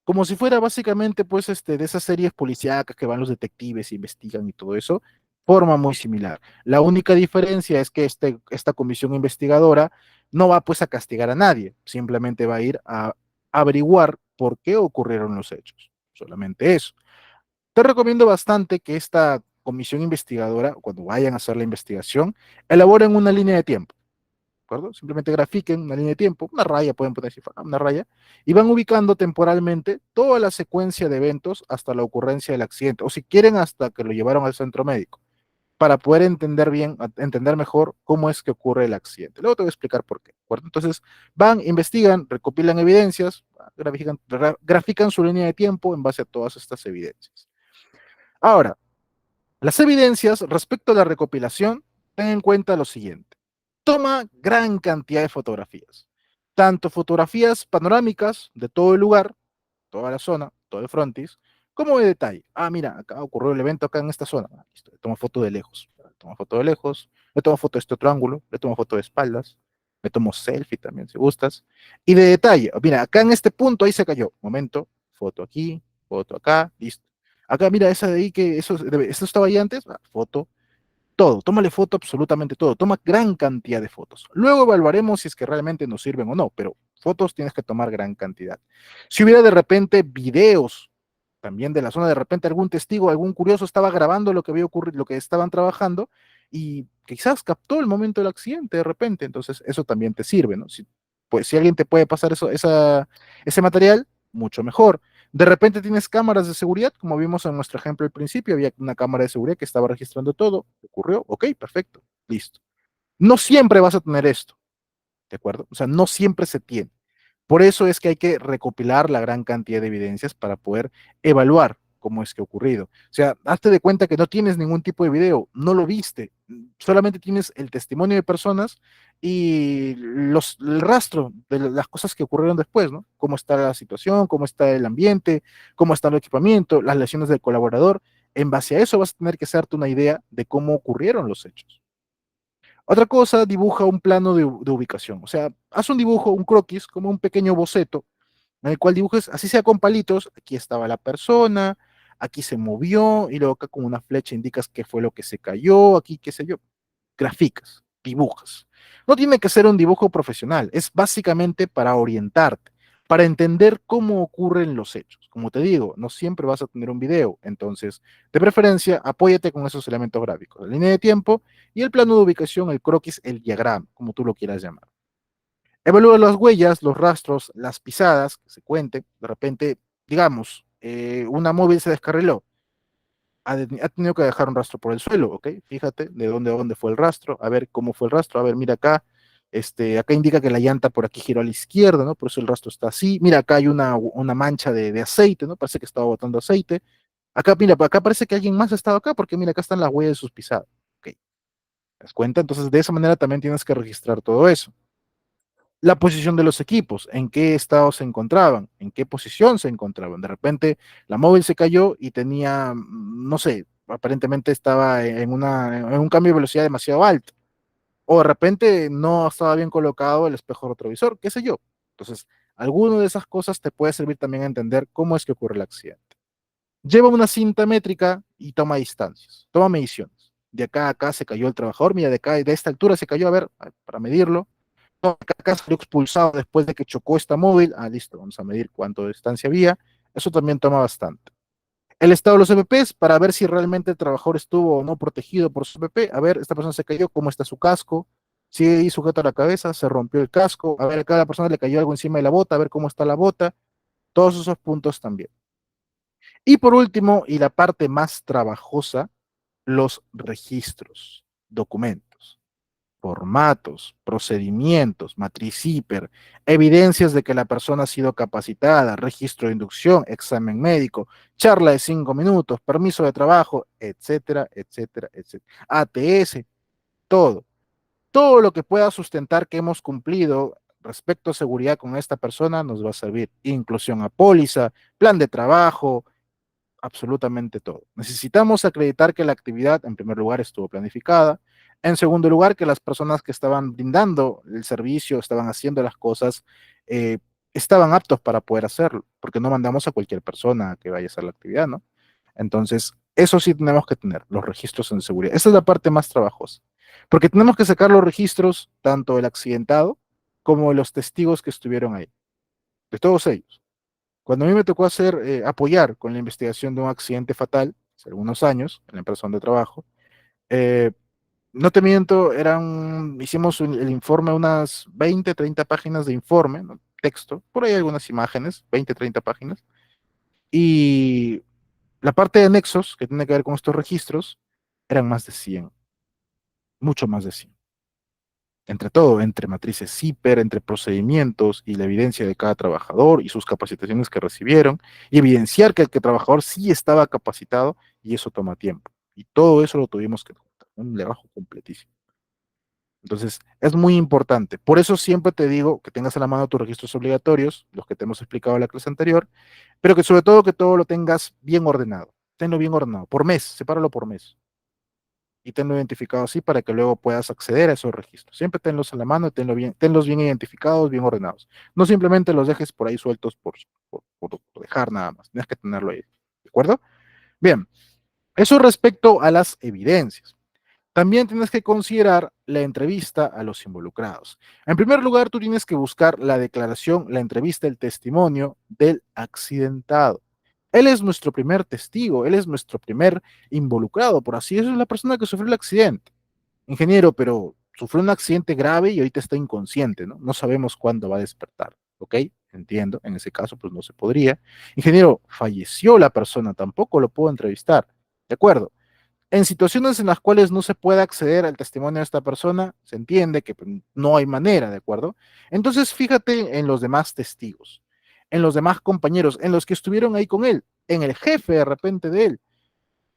como si fuera básicamente, pues, de esas series policíacas que van los detectives, investigan y todo eso, forma muy similar. La única diferencia es que esta comisión investigadora no va, pues, a castigar a nadie, simplemente va a ir a averiguar por qué ocurrieron los hechos. Solamente eso. Te recomiendo bastante que esta comisión investigadora, cuando vayan a hacer la investigación, elaboren una línea de tiempo, ¿de acuerdo? Simplemente grafiquen una línea de tiempo, una raya, pueden poner una raya, y van ubicando temporalmente toda la secuencia de eventos hasta la ocurrencia del accidente, o si quieren hasta que lo llevaron al centro médico, para poder entender bien, entender mejor cómo es que ocurre el accidente. Luego te voy a explicar por qué, ¿de acuerdo? Entonces, van, investigan, recopilan evidencias, grafican su línea de tiempo en base a todas estas evidencias. Ahora, las evidencias respecto a la recopilación, ten en cuenta lo siguiente. Toma gran cantidad de fotografías, tanto fotografías panorámicas de todo el lugar, toda la zona, todo el frontis, como de detalle. Ah, mira, acá ocurrió el evento acá en esta zona. Ah, listo, le tomo foto de lejos. Le tomo foto de lejos, le tomo foto de este otro ángulo, le tomo foto de espaldas, le tomo selfie también si gustas. Y de detalle, mira, acá en este punto ahí se cayó. Momento, foto aquí, foto acá, listo. Acá, mira, esa de ahí que eso estaba ahí antes, ah, foto, todo, tómale foto absolutamente todo, toma gran cantidad de fotos. Luego evaluaremos si es que realmente nos sirven o no, pero fotos tienes que tomar gran cantidad. Si hubiera de repente videos también de la zona, de repente algún testigo, algún curioso estaba grabando lo que había ocurrido, lo que estaban trabajando y quizás captó el momento del accidente de repente, entonces eso también te sirve, ¿no? Si, pues, si alguien te puede pasar ese material, mucho mejor. De repente tienes cámaras de seguridad, como vimos en nuestro ejemplo al principio, había una cámara de seguridad que estaba registrando todo, ocurrió, ok, perfecto, listo. No siempre vas a tener esto, ¿de acuerdo? O sea, no siempre se tiene. Por eso es que hay que recopilar la gran cantidad de evidencias para poder evaluar cómo es que ha ocurrido. O sea, hazte de cuenta que no tienes ningún tipo de video, no lo viste, solamente tienes el testimonio de personas y el rastro de las cosas que ocurrieron después, ¿no? Cómo está la situación, cómo está el ambiente, cómo está el equipamiento, las lesiones del colaborador. En base a eso vas a tener que hacerte una idea de cómo ocurrieron los hechos. Otra cosa, dibuja un plano de ubicación. O sea, haz un dibujo, un croquis, como un pequeño boceto, en el cual dibujes, así sea con palitos, aquí estaba la persona, aquí se movió, y luego acá con una flecha indicas qué fue lo que se cayó, aquí qué sé yo, graficas, dibujas. No tiene que ser un dibujo profesional, es básicamente para orientarte, para entender cómo ocurren los hechos. Como te digo, no siempre vas a tener un video, entonces, de preferencia, apóyate con esos elementos gráficos, la línea de tiempo y el plano de ubicación, el croquis, el diagrama, como tú lo quieras llamar. Evalúa las huellas, los rastros, las pisadas, que se cuenten. De repente, digamos, una móvil se descarriló, ha tenido que dejar un rastro por el suelo, ¿ok? Fíjate de dónde a dónde fue el rastro, a ver cómo fue el rastro, a ver, mira acá, acá indica que la llanta por aquí giró a la izquierda, ¿no? Por eso el rastro está así. Mira, acá hay una mancha de aceite, ¿no? Parece que estaba botando aceite. Acá, mira, acá parece que alguien más ha estado acá, porque mira, acá están las huellas de sus pisadas. ¿Ok? ¿Te das cuenta? Entonces, de esa manera también tienes que registrar todo eso. La posición de los equipos, en qué estado se encontraban, en qué posición se encontraban. De repente la móvil se cayó y tenía, no sé, aparentemente estaba en un cambio de velocidad demasiado alto. O de repente no estaba bien colocado el espejo retrovisor, qué sé yo. Entonces, alguna de esas cosas te puede servir también a entender cómo es que ocurre el accidente. Lleva una cinta métrica y toma distancias, toma mediciones. De acá a acá se cayó el trabajador, mira, de acá, de esta altura se cayó, a ver, para medirlo acá salió expulsado después de que chocó esta móvil. Ah, listo, vamos a medir cuánto de distancia había. Eso también toma bastante. El estado de los EPPs para ver si realmente el trabajador estuvo o no protegido por su EPP. A ver, esta persona se cayó, ¿cómo está su casco? Sigue ahí sujeto a la cabeza, se rompió el casco. A ver, acá a la persona le cayó algo encima de la bota, a ver cómo está la bota. Todos esos puntos también. Y por último, y la parte más trabajosa, los registros, documentos, formatos, procedimientos, matriz hiper, evidencias de que la persona ha sido capacitada, registro de inducción, examen médico, charla de 5 minutos, permiso de trabajo, etcétera, etcétera, etcétera. ATS, todo. Todo lo que pueda sustentar que hemos cumplido, respecto a seguridad con esta persona nos va a servir inclusión a póliza, plan de trabajo, absolutamente todo. Necesitamos acreditar que la actividad, en primer lugar, estuvo planificada. En segundo lugar, que las personas que estaban brindando el servicio, estaban haciendo las cosas, eh, estaban aptos para poder hacerlo, porque no mandamos a cualquier persona que vaya a hacer la actividad, ¿no? Entonces, eso sí tenemos que tener, los registros en seguridad. Esa es la parte más trabajosa, porque tenemos que sacar los registros, tanto del accidentado como de los testigos que estuvieron ahí, de todos ellos. Cuando a mí me tocó apoyar con la investigación de un accidente fatal, hace algunos años, en la empresa donde trabajo, eh, no te miento, hicimos el informe, unas 20, 30 páginas de informe, ¿no? Texto, por ahí algunas imágenes, 20, 30 páginas, y la parte de anexos, que tiene que ver con estos registros, eran más de 100, mucho más de 100. Entre todo, entre matrices CIPER, entre procedimientos y la evidencia de cada trabajador y sus capacitaciones que recibieron, y evidenciar que el trabajador sí estaba capacitado, y eso toma tiempo. Y todo eso lo tuvimos que juntar, un trabajo completísimo. Entonces, es muy importante. Por eso siempre te digo que tengas a la mano tus registros obligatorios, los que te hemos explicado en la clase anterior, pero que sobre todo que todo lo tengas bien ordenado. Tenlo bien ordenado, por mes, sepáralo por mes y tenlo identificado así para que luego puedas acceder a esos registros. Siempre tenlos a la mano y tenlos bien identificados, bien ordenados. No simplemente los dejes por ahí sueltos por dejar nada más. Tienes que tenerlo ahí. ¿De acuerdo? Bien, eso respecto a las evidencias. También tienes que considerar la entrevista a los involucrados. En primer lugar, tú tienes que buscar la declaración, la entrevista, el testimonio del accidentado. Él es nuestro primer testigo, él es nuestro primer involucrado, por así decirlo, es la persona que sufrió el accidente. Ingeniero, pero sufrió un accidente grave y ahorita está inconsciente, ¿no? No sabemos cuándo va a despertar, ¿ok? Entiendo, en ese caso, pues no se podría. Ingeniero, falleció la persona, tampoco lo puedo entrevistar, ¿de acuerdo? En situaciones en las cuales no se puede acceder al testimonio de esta persona, se entiende que pues, no hay manera, ¿de acuerdo? Entonces, fíjate en los demás testigos, en los demás compañeros, en los que estuvieron ahí con él, en el jefe de repente de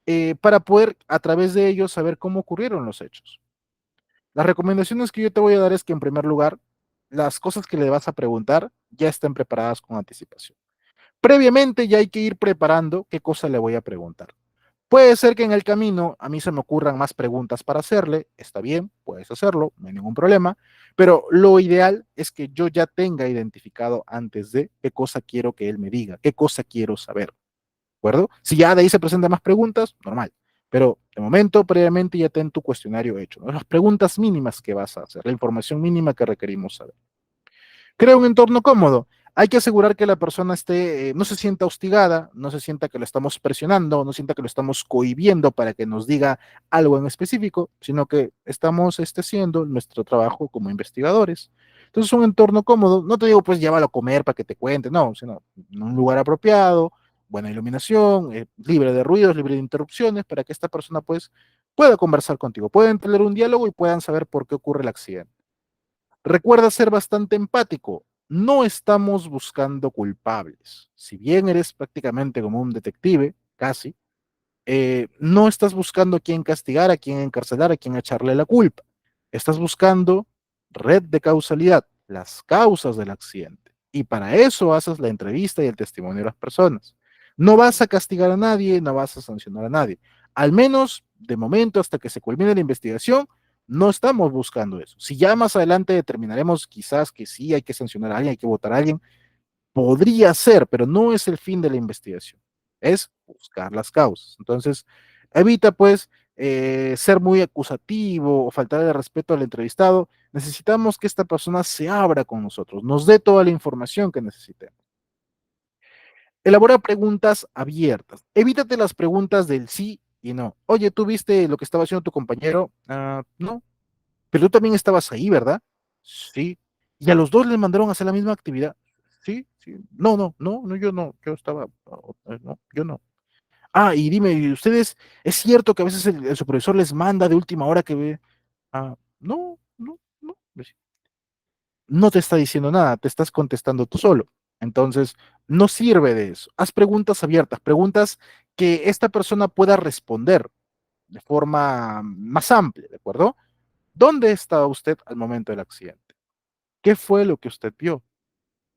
él, para poder a través de ellos saber cómo ocurrieron los hechos. Las recomendaciones que yo te voy a dar es que en primer lugar, las cosas que le vas a preguntar ya estén preparadas con anticipación. Previamente ya hay que ir preparando qué cosa le voy a preguntar. Puede ser que en el camino a mí se me ocurran más preguntas para hacerle, está bien, puedes hacerlo, no hay ningún problema, pero lo ideal es que yo ya tenga identificado antes de qué cosa quiero que él me diga, qué cosa quiero saber, ¿de acuerdo? Si ya de ahí se presentan más preguntas, normal, pero de momento previamente ya ten tu cuestionario hecho, ¿no? Las preguntas mínimas que vas a hacer, la información mínima que requerimos saber. Crea un entorno cómodo. Hay que asegurar que la persona no se sienta hostigada, no se sienta que lo estamos presionando, no sienta que lo estamos cohibiendo para que nos diga algo en específico, sino que estamos haciendo nuestro trabajo como investigadores. Entonces, un entorno cómodo, no te digo pues llévalo a comer para que te cuente, no, sino en un lugar apropiado, buena iluminación, libre de ruidos, libre de interrupciones, para que esta persona pues pueda conversar contigo, puedan tener un diálogo y puedan saber por qué ocurre el accidente. Recuerda ser bastante empático. No estamos buscando culpables. Si bien eres prácticamente como un detective, casi, no estás buscando a quién castigar, a quién encarcelar, a quién echarle la culpa. Estás buscando red de causalidad, las causas del accidente. Y para eso haces la entrevista y el testimonio de las personas. No vas a castigar a nadie, no vas a sancionar a nadie. Al menos de momento, hasta que se culmine la investigación, no estamos buscando eso. Si ya más adelante determinaremos quizás que sí hay que sancionar a alguien, hay que votar a alguien, podría ser, pero no es el fin de la investigación, es buscar las causas. Entonces, evita pues ser muy acusativo o faltar el respeto al entrevistado. Necesitamos que esta persona se abra con nosotros, nos dé toda la información que necesitemos. Elabora preguntas abiertas. Evítate las preguntas del sí y no. Oye, ¿tú viste lo que estaba haciendo tu compañero? Ah, no, pero tú también estabas ahí, ¿verdad? Sí. Y a los dos les mandaron a hacer la misma actividad. Sí, sí. No, no, no, no, yo no. Yo estaba, no, yo no. Ah, y dime, ¿y ustedes, es cierto que a veces el supervisor les manda de última hora que ve? Ah, no, no, no. Pues, no te está diciendo nada, te estás contestando tú solo. Entonces, no sirve de eso. Haz preguntas abiertas, preguntas que esta persona pueda responder de forma más amplia, ¿de acuerdo? ¿Dónde estaba usted al momento del accidente? ¿Qué fue lo que usted vio?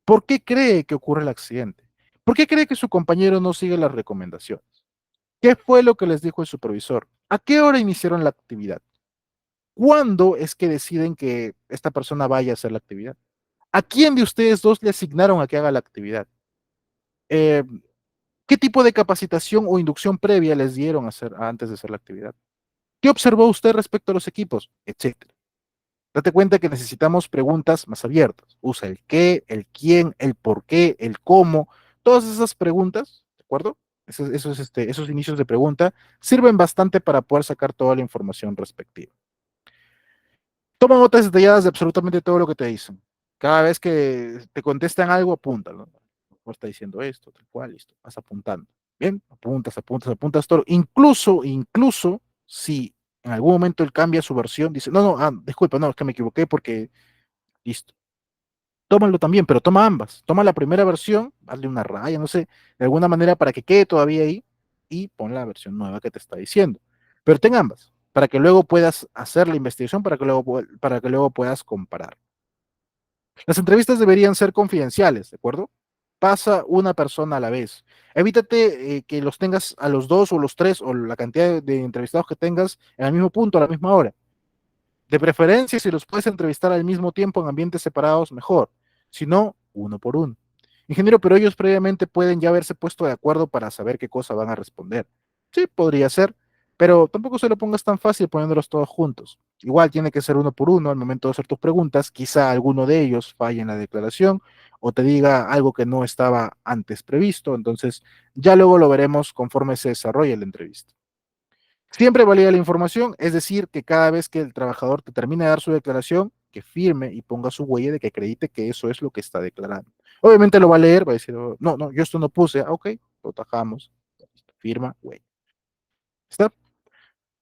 ¿Por qué cree que ocurre el accidente? ¿Por qué cree que su compañero no sigue las recomendaciones? ¿Qué fue lo que les dijo el supervisor? ¿A qué hora iniciaron la actividad? ¿Cuándo es que deciden que esta persona vaya a hacer la actividad? ¿A quién de ustedes dos le asignaron a que haga la actividad? Eh, ¿Qué tipo de capacitación o inducción previa les dieron antes de hacer la actividad? ¿Qué observó usted respecto a los equipos? Etcétera. Date cuenta que necesitamos preguntas más abiertas. Usa el qué, el quién, el por qué, el cómo. Todas esas preguntas, ¿de acuerdo? Esos inicios de pregunta sirven bastante para poder sacar toda la información respectiva. Toma notas detalladas de absolutamente todo lo que te dicen. Cada vez que te contestan algo, apúntalo. ¿No? Está diciendo esto, tal cual, listo. Vas apuntando. Bien, apuntas todo. Incluso si en algún momento él cambia su versión, dice, no, no, disculpa, no, es que me equivoqué porque, listo. Tómalo también, pero toma ambas. Toma la primera versión, hazle una raya, no sé, de alguna manera para que quede todavía ahí y pon la versión nueva que te está diciendo. Pero ten ambas, para que luego puedas hacer la investigación, para que luego puedas comparar. Las entrevistas deberían ser confidenciales, ¿de acuerdo? Pasa una persona a la vez. Evítate que los tengas a los dos o los tres o la cantidad de entrevistados que tengas en el mismo punto, a la misma hora. De preferencia, si los puedes entrevistar al mismo tiempo en ambientes separados, mejor. Si no, uno por uno. Ingeniero, pero ellos previamente pueden ya haberse puesto de acuerdo para saber qué cosa van a responder. Sí, podría ser, pero tampoco se lo pongas tan fácil poniéndolos todos juntos. Igual tiene que ser uno por uno al momento de hacer tus preguntas. Quizá alguno de ellos falle en la declaración o te diga algo que no estaba antes previsto. Entonces, ya luego lo veremos conforme se desarrolle la entrevista. Siempre valida la información, es decir, que cada vez que el trabajador te termine de dar su declaración, que firme y ponga su huella de que acredite que eso es lo que está declarando. Obviamente lo va a leer, va a decir, "Oh, no, no, yo esto no puse, ok, lo tajamos, firma, huella. ¿Está?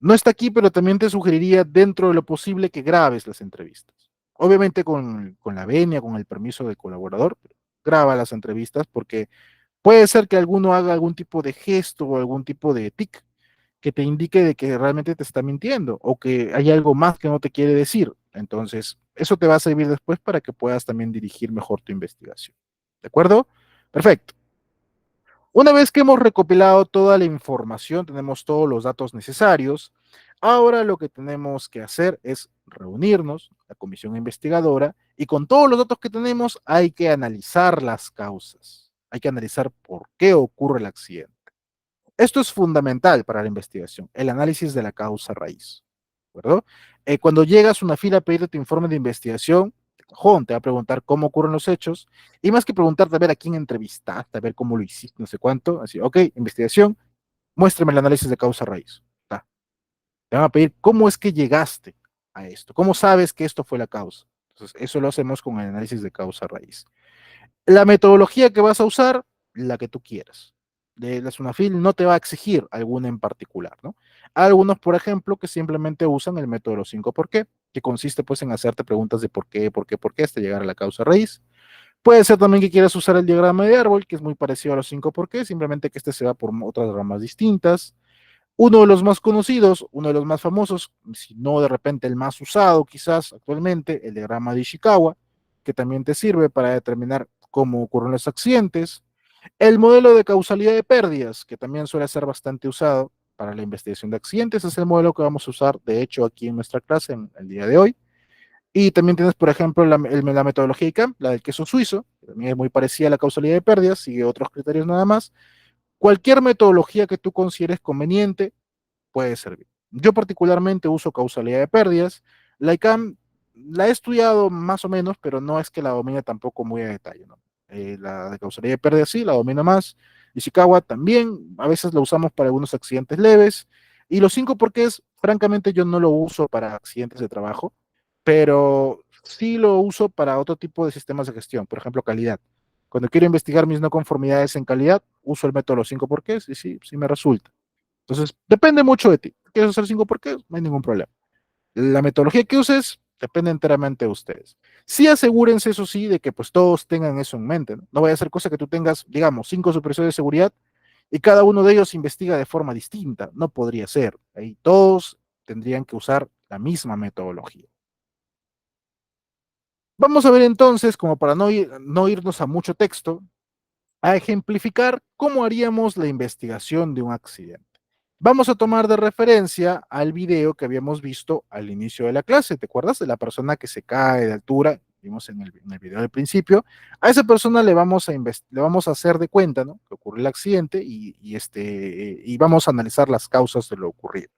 No está aquí, pero también te sugeriría dentro de lo posible que grabes las entrevistas. Obviamente con la venia, con el permiso del colaborador, graba las entrevistas porque puede ser que alguno haga algún tipo de gesto o algún tipo de tic que te indique de que realmente te está mintiendo o que hay algo más que no te quiere decir. Entonces, eso te va a servir después para que puedas también dirigir mejor tu investigación. ¿De acuerdo? Perfecto. Una vez que hemos recopilado toda la información, tenemos todos los datos necesarios, ahora lo que tenemos que hacer es reunirnos, la comisión investigadora, y con todos los datos que tenemos hay que analizar las causas. Hay que analizar por qué ocurre el accidente. Esto es fundamental para la investigación, el análisis de la causa raíz. ¿De acuerdo? Cuando llegas a una fila a pedirte tu informe de investigación, de cajón, te va a preguntar cómo ocurren los hechos, y más que preguntarte a ver a quién entrevistaste, a ver cómo lo hiciste, no sé cuánto, así, ok, investigación, muéstrame el análisis de causa raíz. Ta. Te van a pedir cómo es que llegaste a esto, cómo sabes que esto fue la causa. Entonces, eso lo hacemos con el análisis de causa raíz. La metodología que vas a usar, la que tú quieras. De la Sunafil no te va a exigir alguna en particular, ¿no? Algunos, por ejemplo, que simplemente usan el método de los 5 por qué, que consiste pues en hacerte preguntas de por qué, hasta llegar a la causa raíz. Puede ser también que quieras usar el diagrama de árbol, que es muy parecido a los 5 por qué, simplemente que este se va por otras ramas distintas. Uno de los más conocidos, uno de los más famosos, si no de repente el más usado quizás actualmente, el diagrama de Ishikawa, que también te sirve para determinar cómo ocurren los accidentes. El modelo de causalidad de pérdidas, que también suele ser bastante usado para la investigación de accidentes, es el modelo que vamos a usar, de hecho, aquí en nuestra clase en el día de hoy. Y también tienes, por ejemplo, la metodología ICAM, la del queso suizo, que también es muy parecida a la causalidad de pérdidas, sigue otros criterios nada más. Cualquier metodología que tú consideres conveniente puede servir. Yo particularmente uso causalidad de pérdidas. La ICAM la he estudiado más o menos, pero no es que la domine tampoco muy a detalle, ¿no? La de causalidad de pérdidas sí, la domino más. Ishikawa también, a veces lo usamos para algunos accidentes leves. Y los 5 porqués, francamente yo no lo uso para accidentes de trabajo, pero sí lo uso para otro tipo de sistemas de gestión, por ejemplo, calidad. Cuando quiero investigar mis no conformidades en calidad, uso el método de los 5 porqués y sí, sí me resulta. Entonces, depende mucho de ti. ¿Quieres usar 5 por qué? No hay ningún problema. La metodología que uses depende enteramente de ustedes. Sí asegúrense, eso sí, de que pues todos tengan eso en mente, ¿no? No vaya a ser cosa que tú tengas, digamos, 5 supervisores de seguridad y cada uno de ellos investiga de forma distinta. No podría ser. Ahí todos tendrían que usar la misma metodología. Vamos a ver entonces, como para no irnos a mucho texto, a ejemplificar cómo haríamos la investigación de un accidente. Vamos a tomar de referencia al video que habíamos visto al inicio de la clase. ¿Te acuerdas de la persona que se cae de altura? Vimos en el video del principio. A esa persona le vamos a hacer de cuenta, ¿no?, que ocurrió el accidente y vamos a analizar las causas de lo ocurrido.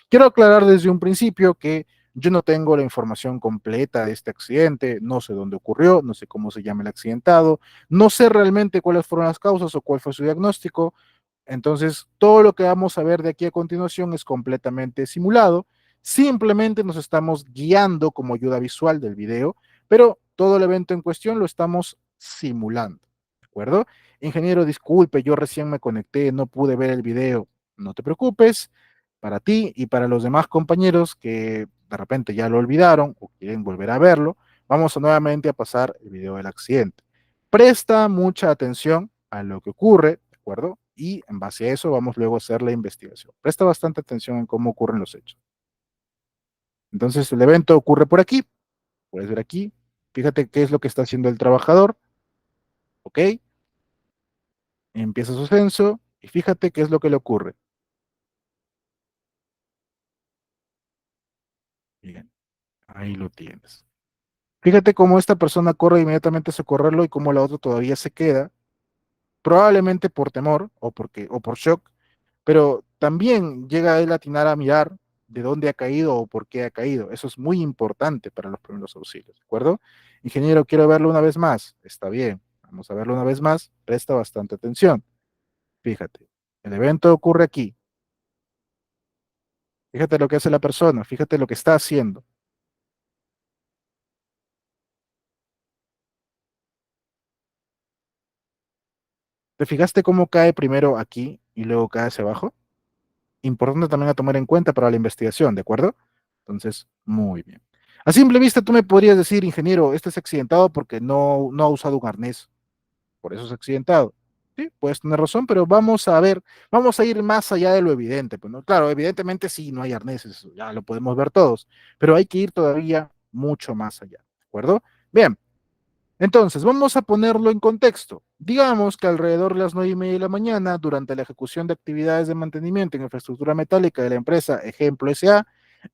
Quiero aclarar desde un principio que yo no tengo la información completa de este accidente, no sé dónde ocurrió, no sé cómo se llama el accidentado, no sé realmente cuáles fueron las causas o cuál fue su diagnóstico. Entonces, todo lo que vamos a ver de aquí a continuación es completamente simulado. Simplemente nos estamos guiando como ayuda visual del video, pero todo el evento en cuestión lo estamos simulando. ¿De acuerdo? Ingeniero, disculpe, yo recién me conecté, no pude ver el video. No te preocupes. Para ti y para los demás compañeros que de repente ya lo olvidaron o quieren volver a verlo, vamos a nuevamente a pasar el video del accidente. Presta mucha atención a lo que ocurre, ¿de acuerdo? Y en base a eso vamos luego a hacer la investigación. Presta bastante atención en cómo ocurren los hechos. Entonces, el evento ocurre por aquí, puedes ver aquí. Fíjate qué es lo que está haciendo el trabajador, ¿ok? Empieza su ascenso y fíjate qué es lo que le ocurre. Bien, ahí lo tienes. Fíjate cómo esta persona corre inmediatamente a socorrerlo y cómo la otra todavía se queda, probablemente por temor o por shock, pero también llega él a atinar a mirar de dónde ha caído o por qué ha caído. Eso es muy importante para los primeros auxilios, ¿de acuerdo? Ingeniero, quiero verlo una vez más. Está bien, vamos a verlo una vez más. Presta bastante atención. Fíjate, el evento ocurre aquí. Fíjate lo que hace la persona, fíjate lo que está haciendo. ¿Te fijaste cómo cae primero aquí y luego cae hacia abajo? Importante también a tomar en cuenta para la investigación, ¿de acuerdo? Entonces, muy bien. A simple vista, tú me podrías decir, ingeniero, este es accidentado porque no ha usado un arnés, por eso es accidentado. Sí, puedes tener razón, pero vamos a ver, vamos a ir más allá de lo evidente. Pues, ¿no? Claro, evidentemente sí, no hay arneses, ya lo podemos ver todos, pero hay que ir todavía mucho más allá, ¿de acuerdo? Bien, entonces, vamos a ponerlo en contexto. Digamos que alrededor de las 9:30 de la mañana, durante la ejecución de actividades de mantenimiento en infraestructura metálica de la empresa Ejemplo S.A.,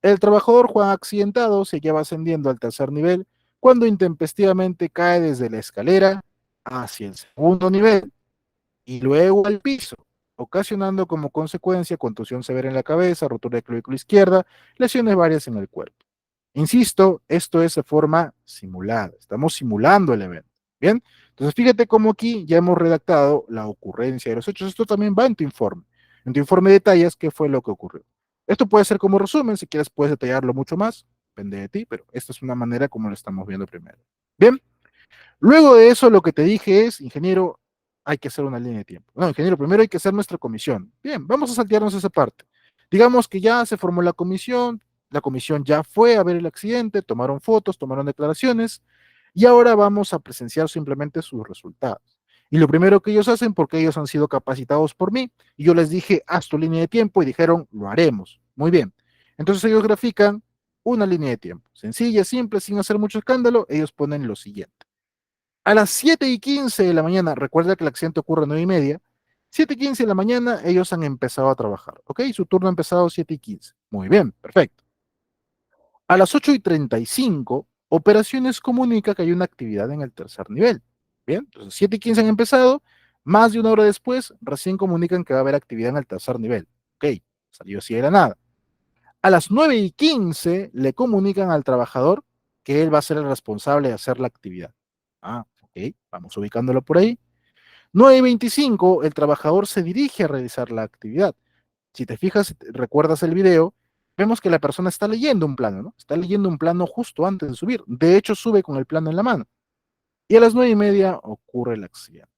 el trabajador Juan accidentado se lleva ascendiendo al tercer nivel cuando intempestivamente cae desde la escalera hacia el segundo nivel y luego al piso, ocasionando como consecuencia contusión severa en la cabeza, rotura de clavícula izquierda, lesiones varias en el cuerpo. Insisto, esto es de forma simulada, estamos simulando el evento. Bien, entonces fíjate cómo aquí ya hemos redactado la ocurrencia de los hechos. Esto también va en tu informe. En tu informe detallas qué fue lo que ocurrió. Esto puede ser como resumen, si quieres puedes detallarlo mucho más, depende de ti, pero esta es una manera como lo estamos viendo primero. Bien, luego de eso, lo que te dije es, ingeniero, hay que hacer una línea de tiempo. No, ingeniero, primero hay que hacer nuestra comisión. Bien, vamos a saltearnos esa parte. Digamos que ya se formó la comisión ya fue a ver el accidente, tomaron fotos, tomaron declaraciones, y ahora vamos a presenciar simplemente sus resultados. Y lo primero que ellos hacen, porque ellos han sido capacitados por mí, y yo les dije, haz tu línea de tiempo, y dijeron, lo haremos. Muy bien. Entonces ellos grafican una línea de tiempo, sencilla, simple, sin hacer mucho escándalo, ellos ponen lo siguiente. A las 7:15 de la mañana, recuerda que el accidente ocurre a 9:30, 7:15 de la mañana ellos han empezado a trabajar, ¿ok? Su turno ha empezado a 7:15. Muy bien, perfecto. A las 8:35, Operaciones comunica que hay una actividad en el tercer nivel. Bien, entonces 7:15 han empezado, más de una hora después, recién comunican que va a haber actividad en el tercer nivel. Ok, salió así de la nada. A las 9:15 le comunican al trabajador que él va a ser el responsable de hacer la actividad. Ah, ok, vamos ubicándolo por ahí. 9:25, el trabajador se dirige a realizar la actividad. Si te fijas, recuerdas el video, vemos que la persona está leyendo un plano, ¿no? Está leyendo un plano justo antes de subir. De hecho, sube con el plano en la mano. Y a las 9:30 ocurre el accidente.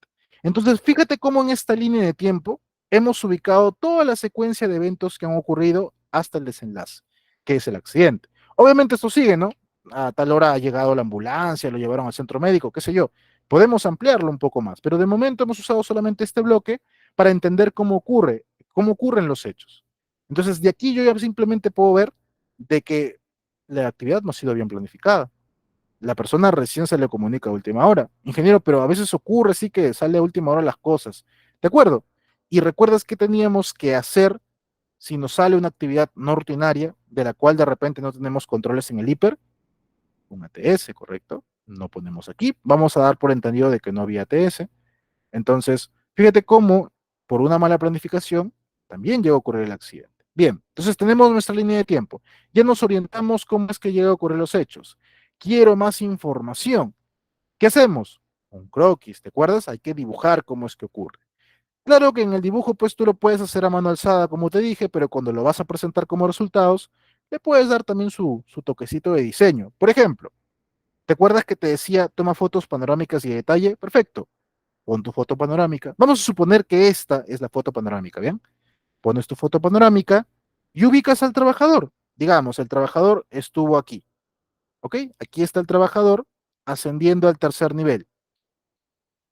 Entonces, fíjate cómo en esta línea de tiempo hemos ubicado toda la secuencia de eventos que han ocurrido hasta el desenlace, que es el accidente. Obviamente esto sigue, ¿no? A tal hora ha llegado la ambulancia, lo llevaron al centro médico, qué sé yo. Podemos ampliarlo un poco más, pero de momento hemos usado solamente este bloque para entender cómo ocurren los hechos. Entonces, de aquí yo ya simplemente puedo ver de que la actividad no ha sido bien planificada, la persona recién se le comunica a última hora. Ingeniero, pero a veces ocurre sí que sale a última hora las cosas. ¿De acuerdo? Y recuerdas que teníamos que hacer si nos sale una actividad no rutinaria de la cual de repente no tenemos controles en el hiper, un ATS, ¿correcto? No ponemos aquí. Vamos a dar por entendido de que no había ATS. Entonces, fíjate cómo por una mala planificación también llega a ocurrir el accidente. Bien, entonces tenemos nuestra línea de tiempo. Ya nos orientamos cómo es que llega a ocurrir los hechos. Quiero más información. ¿Qué hacemos? Un croquis, ¿te acuerdas? Hay que dibujar cómo es que ocurre. Claro que en el dibujo pues tú lo puedes hacer a mano alzada, como te dije, pero cuando lo vas a presentar como resultados, le puedes dar también su toquecito de diseño. Por ejemplo, ¿te acuerdas que te decía toma fotos panorámicas y de detalle? Perfecto, pon tu foto panorámica. Vamos a suponer que esta es la foto panorámica, ¿bien? Pones tu foto panorámica y ubicas al trabajador. Digamos, el trabajador estuvo aquí, ¿ok? Aquí está el trabajador ascendiendo al tercer nivel.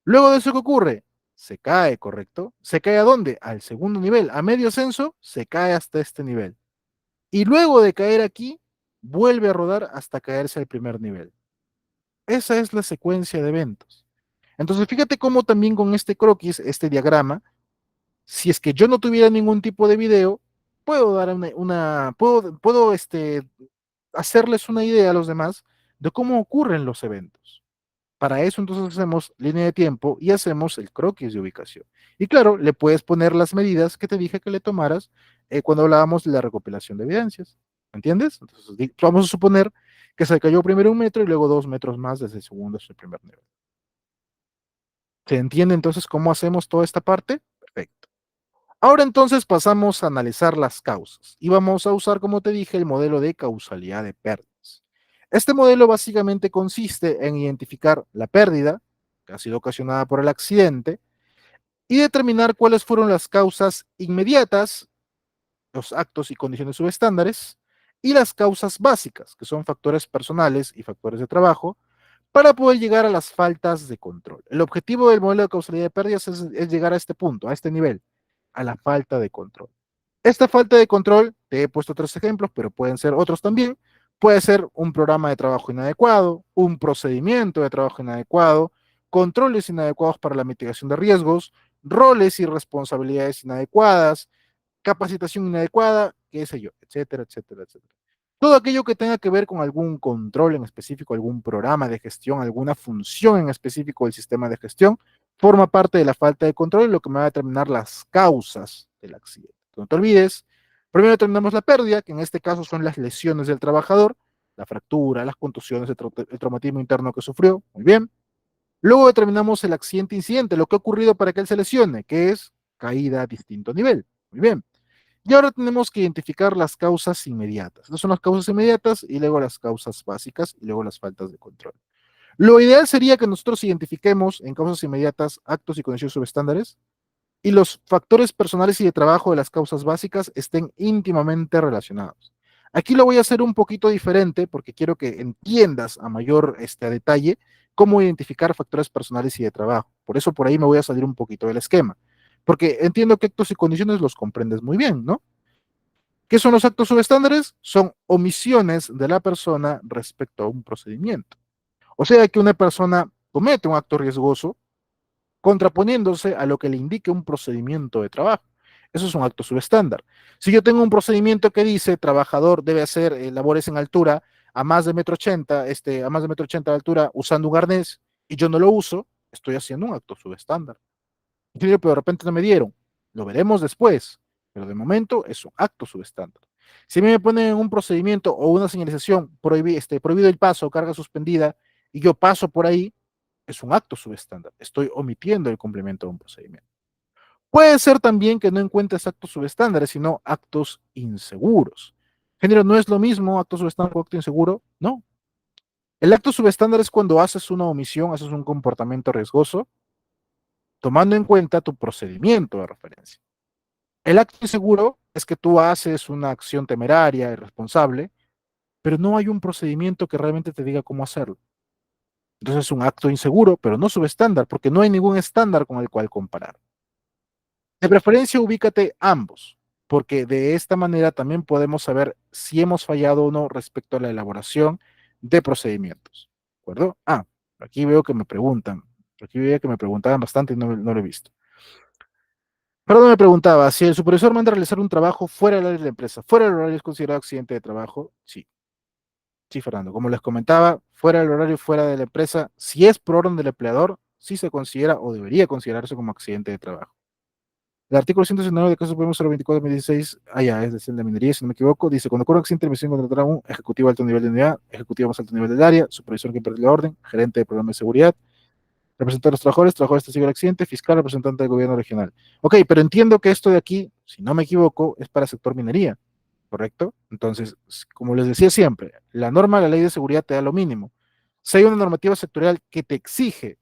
Luego de eso, ¿qué ocurre? Se cae, ¿correcto? ¿Se cae a dónde? Al segundo nivel. A medio ascenso, se cae hasta este nivel. Y luego de caer aquí, vuelve a rodar hasta caerse al primer nivel. Esa es la secuencia de eventos. Entonces, fíjate cómo también con este croquis, este diagrama, si es que yo no tuviera ningún tipo de video, puedo dar puedo hacerles una idea a los demás de cómo ocurren los eventos. Para eso entonces hacemos línea de tiempo y hacemos el croquis de ubicación. Y claro, le puedes poner las medidas que te dije que le tomaras cuando hablábamos de la recopilación de evidencias. ¿Entiendes? Entonces vamos a suponer que se cayó primero 1 metro y luego 2 metros más desde el segundo hasta el primer nivel. ¿Se entiende entonces cómo hacemos toda esta parte? Perfecto. Ahora entonces pasamos a analizar las causas y vamos a usar, como te dije, el modelo de causalidad de pérdidas. Este modelo básicamente consiste en identificar la pérdida que ha sido ocasionada por el accidente y determinar cuáles fueron las causas inmediatas, los actos y condiciones subestándares, y las causas básicas, que son factores personales y factores de trabajo, para poder llegar a las faltas de control. El objetivo del modelo de causalidad de pérdidas es llegar a este punto, a este nivel, a la falta de control. Esta falta de control, te he puesto 3 ejemplos, pero pueden ser otros también. Puede ser un programa de trabajo inadecuado, un procedimiento de trabajo inadecuado, controles inadecuados para la mitigación de riesgos, roles y responsabilidades inadecuadas, capacitación inadecuada, qué sé yo, etcétera, etcétera, etcétera. Todo aquello que tenga que ver con algún control en específico, algún programa de gestión, alguna función en específico del sistema de gestión, forma parte de la falta de control y lo que me va a determinar las causas del accidente. No te olvides, primero determinamos la pérdida, que en este caso son las lesiones del trabajador, la fractura, las contusiones, el traumatismo interno que sufrió, muy bien. Luego determinamos el accidente incidente, lo que ha ocurrido para que él se lesione, que es caída a distinto nivel, muy bien. Y ahora tenemos que identificar las causas inmediatas. Estas son las causas inmediatas y luego las causas básicas y luego las faltas de control. Lo ideal sería que nosotros identifiquemos en causas inmediatas actos y condiciones subestándares y los factores personales y de trabajo de las causas básicas estén íntimamente relacionados. Aquí lo voy a hacer un poquito diferente porque quiero que entiendas a mayor detalle cómo identificar factores personales y de trabajo. Por eso por ahí me voy a salir un poquito del esquema, porque entiendo que actos y condiciones los comprendes muy bien, ¿no? ¿Qué son los actos subestándares? Son omisiones de la persona respecto a un procedimiento. O sea que una persona comete un acto riesgoso contraponiéndose a lo que le indique un procedimiento de trabajo. Eso es un acto subestándar. Si yo tengo un procedimiento que dice trabajador debe hacer labores en altura a más de 1,80 m, a más de 1,80 m de altura usando un arnés y yo no lo uso, estoy haciendo un acto subestándar. Pero de repente no me dieron. Lo veremos después, pero de momento es un acto subestándar. Si a mí me ponen un procedimiento o una señalización prohibido el paso, carga suspendida, y yo paso por ahí, es un acto subestándar. Estoy omitiendo el cumplimiento de un procedimiento. Puede ser también que no encuentres actos subestándares, sino actos inseguros. Género, ¿no es lo mismo acto subestándar o acto inseguro? No. El acto subestándar es cuando haces una omisión, haces un comportamiento riesgoso, tomando en cuenta tu procedimiento de referencia. El acto inseguro es que tú haces una acción temeraria, irresponsable, pero no hay un procedimiento que realmente te diga cómo hacerlo. Entonces es un acto inseguro, pero no subestándar, porque no hay ningún estándar con el cual comparar. De preferencia, ubícate ambos, porque de esta manera también podemos saber si hemos fallado o no respecto a la elaboración de procedimientos. acuerdo? Ah, aquí veo que me preguntan. Aquí veía que me preguntaban bastante y no lo he visto. Perdón, me preguntaba, si el supervisor manda a realizar un trabajo fuera del área de la empresa, fuera del horario es considerado accidente de trabajo. Sí, sí, Fernando. Como les comentaba, fuera del horario, fuera de la empresa, si es por orden del empleador, sí se considera o debería considerarse como accidente de trabajo. El artículo 169 de Caso Supremo 024/2016, ya, es el de minería, si no me equivoco, dice, cuando ocurre accidente de emisión contratará un ejecutivo de alto nivel de unidad, ejecutivo más alto nivel del área, supervisor que perdió la orden, gerente de programa de seguridad, representante de los trabajadores, trabajadores testigos del accidente, fiscal, representante del gobierno regional. Ok, pero entiendo que esto de aquí, si no me equivoco, es para sector minería, ¿correcto? Entonces, como les decía siempre, la norma, la ley de seguridad te da lo mínimo. Si hay una normativa sectorial que te exige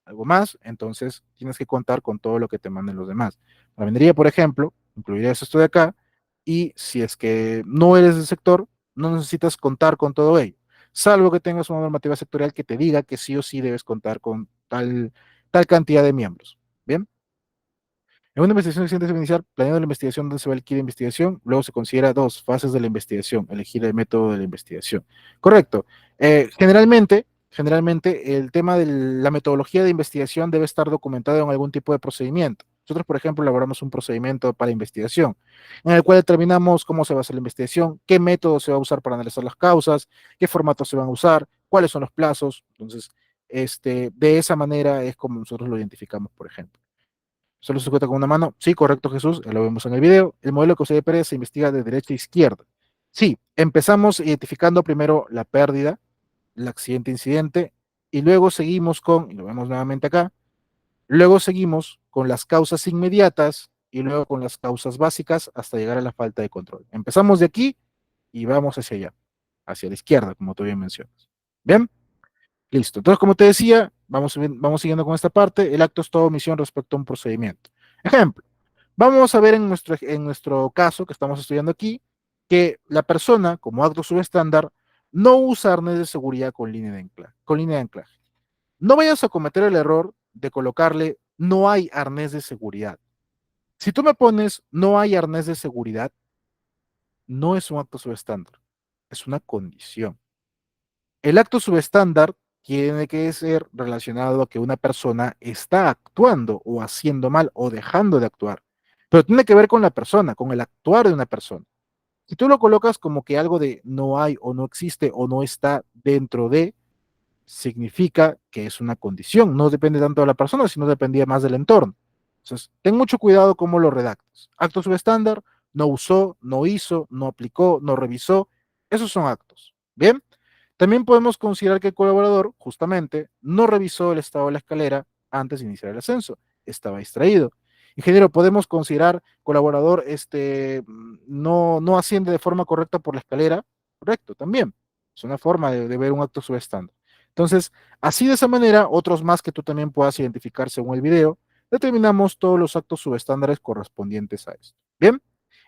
algo más, entonces tienes que contar con todo lo que te manden los demás. La minería, por ejemplo, incluirías esto de acá, y si es que no eres del sector, no necesitas contar con todo ello, salvo que tengas una normativa sectorial que te diga que sí o sí debes contar con tal cantidad de miembros. Bien. En una investigación accidente se va a iniciar planeando la investigación donde se va a elegir la investigación, luego se considera dos fases de la investigación, elegir el método de la investigación. Correcto. Generalmente el tema de la metodología de investigación debe estar documentado en algún tipo de procedimiento. Nosotros, por ejemplo, elaboramos un procedimiento para investigación, en el cual determinamos cómo se va a hacer la investigación, qué método se va a usar para analizar las causas, qué formatos se van a usar, cuáles son los plazos. Entonces, de esa manera es como nosotros lo identificamos, por ejemplo. Solo se sujeta con una mano. Sí, correcto, Jesús. Lo vemos en el video. El modelo que usted Pérez se investiga de derecha a izquierda. Sí, empezamos identificando primero la pérdida, el accidente incidente, y luego seguimos con, y lo vemos nuevamente acá, luego seguimos con las causas inmediatas y luego con las causas básicas hasta llegar a la falta de control. Empezamos de aquí y vamos hacia allá, hacia la izquierda, como tú bien mencionas. ¿Bien? Listo. Entonces, como te decía, vamos siguiendo con esta parte. El acto es toda omisión respecto a un procedimiento. Ejemplo, vamos a ver en nuestro caso que estamos estudiando aquí, que la persona, como acto subestándar, no usa arnés de seguridad con línea de anclaje. No vayas a cometer el error de colocarle no hay arnés de seguridad. Si tú me pones no hay arnés de seguridad, no es un acto subestándar, es una condición. El acto subestándar tiene que ser relacionado a que una persona está actuando o haciendo mal o dejando de actuar, pero tiene que ver con la persona, con el actuar de una persona. Si tú lo colocas como que algo de no hay o no existe o no está dentro de, significa que es una condición, no depende tanto de la persona, sino dependía más del entorno. Entonces, ten mucho cuidado cómo lo redactas. Acto subestándar, no usó, no hizo, no aplicó, no revisó, esos son actos. Bien, también podemos considerar que el colaborador, justamente, no revisó el estado de la escalera antes de iniciar el ascenso, estaba distraído. Ingeniero, podemos considerar colaborador no asciende de forma correcta por la escalera, correcto, también. Es una forma de ver un acto subestándar. Entonces, así de esa manera, otros más que tú también puedas identificar según el video, determinamos todos los actos subestándares correspondientes a esto. Bien,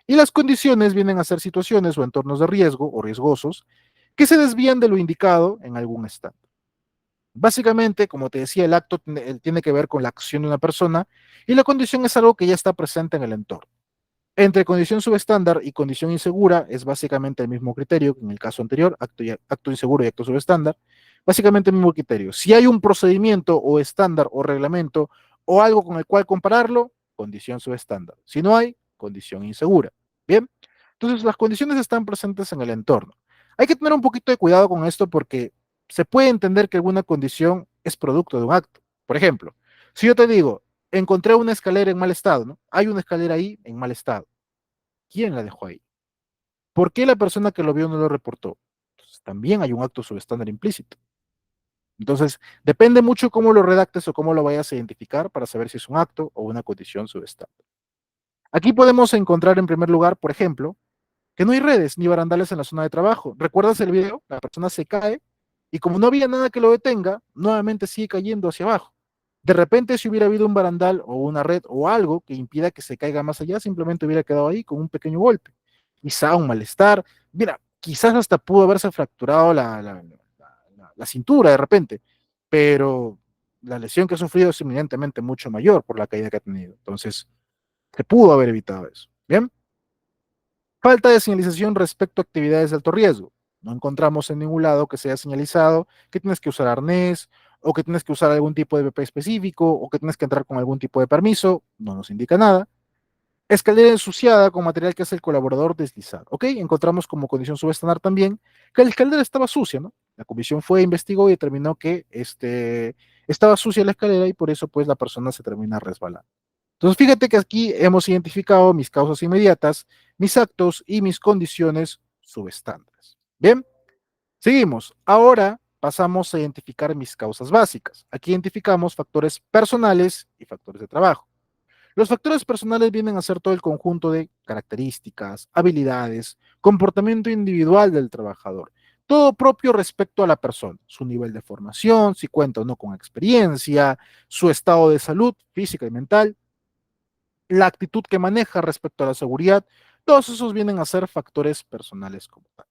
y las condiciones vienen a ser situaciones o entornos de riesgo o riesgosos que se desvían de lo indicado en algún estado. Básicamente, como te decía, el acto tiene que ver con la acción de una persona y la condición es algo que ya está presente en el entorno. Entre condición subestándar y condición insegura es básicamente el mismo criterio que en el caso anterior, acto inseguro y acto subestándar, básicamente el mismo criterio. Si hay un procedimiento o estándar o reglamento o algo con el cual compararlo, condición subestándar. Si no hay, condición insegura. Bien, entonces las condiciones están presentes en el entorno. Hay que tener un poquito de cuidado con esto porque se puede entender que alguna condición es producto de un acto. Por ejemplo, si yo te digo, encontré una escalera en mal estado, ¿no? Hay una escalera ahí en mal estado. ¿Quién la dejó ahí? ¿Por qué la persona que lo vio no lo reportó? Entonces, también hay un acto subestándar implícito. Entonces, depende mucho cómo lo redactes o cómo lo vayas a identificar para saber si es un acto o una condición subestándar. Aquí podemos encontrar en primer lugar, por ejemplo, que no hay redes ni barandales en la zona de trabajo. ¿Recuerdas el video? La persona se cae y como no había nada que lo detenga, nuevamente sigue cayendo hacia abajo. De repente, si hubiera habido un barandal o una red o algo que impida que se caiga más allá, simplemente hubiera quedado ahí con un pequeño golpe. Quizá un malestar. Mira, quizás hasta pudo haberse fracturado la cintura de repente, pero la lesión que ha sufrido es eminentemente mucho mayor por la caída que ha tenido. Entonces, se pudo haber evitado eso. Bien. Falta de señalización respecto a actividades de alto riesgo. No encontramos en ningún lado que sea señalizado que tienes que usar arnés o que tienes que usar algún tipo de BP específico o que tienes que entrar con algún tipo de permiso. No nos indica nada. Escalera ensuciada con material que hace el colaborador deslizar. Ok, encontramos como condición subestándar también que la escalera estaba sucia, ¿no? La comisión fue, investigó y determinó que estaba sucia la escalera y por eso pues la persona se termina resbalando. Entonces fíjate que aquí hemos identificado mis causas inmediatas, mis actos y mis condiciones subestándares. Bien, seguimos. Ahora pasamos a identificar mis causas básicas. Aquí identificamos factores personales y factores de trabajo. Los factores personales vienen a ser todo el conjunto de características, habilidades, comportamiento individual del trabajador, todo propio respecto a la persona, su nivel de formación, si cuenta o no con experiencia, su estado de salud física y mental, la actitud que maneja respecto a la seguridad, todos esos vienen a ser factores personales como tal.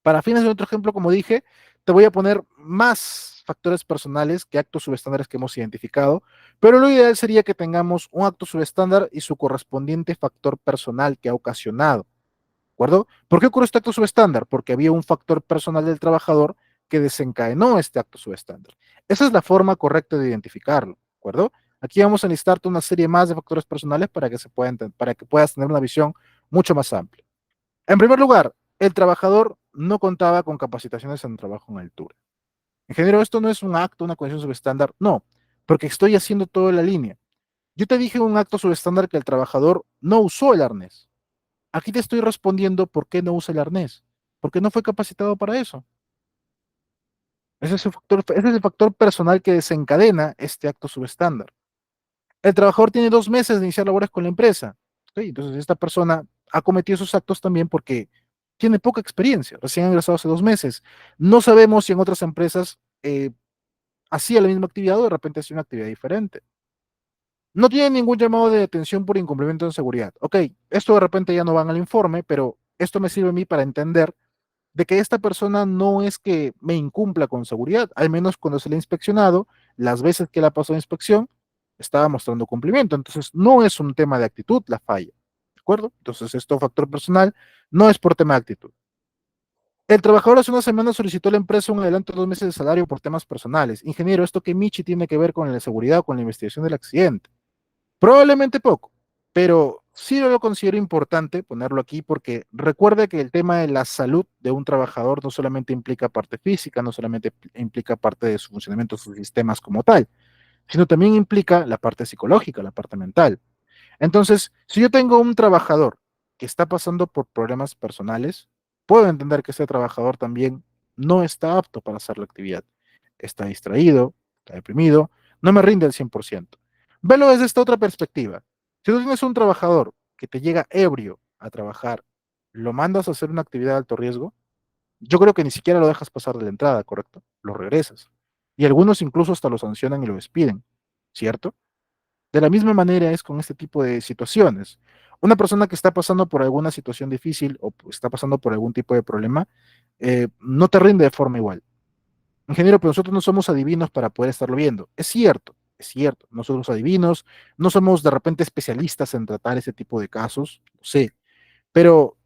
Para fines de otro ejemplo, como dije, te voy a poner más factores personales que actos subestándares que hemos identificado, pero lo ideal sería que tengamos un acto subestándar y su correspondiente factor personal que ha ocasionado. ¿De acuerdo? ¿Por qué ocurre este acto subestándar? Porque había un factor personal del trabajador que desencadenó este acto subestándar. Esa es la forma correcta de identificarlo. ¿De acuerdo? Aquí vamos a listarte una serie más de factores personales para que, para que puedas tener una visión mucho más amplia. En primer lugar, el trabajador no contaba con capacitaciones en trabajo en altura. Ingeniero, esto no es un acto, una condición subestándar, no, porque estoy haciendo toda la línea. Yo te dije en un acto subestándar que el trabajador no usó el arnés. Aquí te estoy respondiendo por qué no usa el arnés, porque no fue capacitado para eso. Ese es el factor personal que desencadena este acto subestándar. El trabajador tiene 2 meses de iniciar labores con la empresa. ¿Ok? Entonces, esta persona ha cometido esos actos también porque tiene poca experiencia, recién ingresado hace 2 meses. No sabemos si en otras empresas hacía la misma actividad o de repente hacía una actividad diferente. No tiene ningún llamado de detención por incumplimiento de seguridad. Ok, esto de repente ya no va en el informe, pero esto me sirve a mí para entender de que esta persona no es que me incumpla con seguridad, al menos cuando se le ha inspeccionado, las veces que le ha pasado inspección, estaba mostrando cumplimiento. Entonces, no es un tema de actitud la falla, ¿de acuerdo? Entonces, esto factor personal no es por tema de actitud. El trabajador hace una semana solicitó a la empresa un adelanto de 2 meses de salario por temas personales. Ingeniero, ¿esto qué Michi tiene que ver con la seguridad o con la investigación del accidente? Probablemente poco, pero sí lo considero importante ponerlo aquí porque recuerde que el tema de la salud de un trabajador no solamente implica parte física, no solamente implica parte de su funcionamiento, sus sistemas como tal, sino también implica la parte psicológica, la parte mental. Entonces, si yo tengo un trabajador que está pasando por problemas personales, puedo entender que ese trabajador también no está apto para hacer la actividad. Está distraído, está deprimido, no me rinde al 100%. Velo desde esta otra perspectiva. Si tú tienes un trabajador que te llega ebrio a trabajar, lo mandas a hacer una actividad de alto riesgo, yo creo que ni siquiera lo dejas pasar de la entrada, ¿correcto? Lo regresas. Y algunos incluso hasta lo sancionan y lo despiden, ¿cierto? De la misma manera es con este tipo de situaciones. Una persona que está pasando por alguna situación difícil o está pasando por algún tipo de problema, no te rinde de forma igual. Ingeniero, pero nosotros no somos adivinos para poder estarlo viendo. Es cierto, no somos adivinos, no somos de repente especialistas en tratar ese tipo de casos, lo sé, pero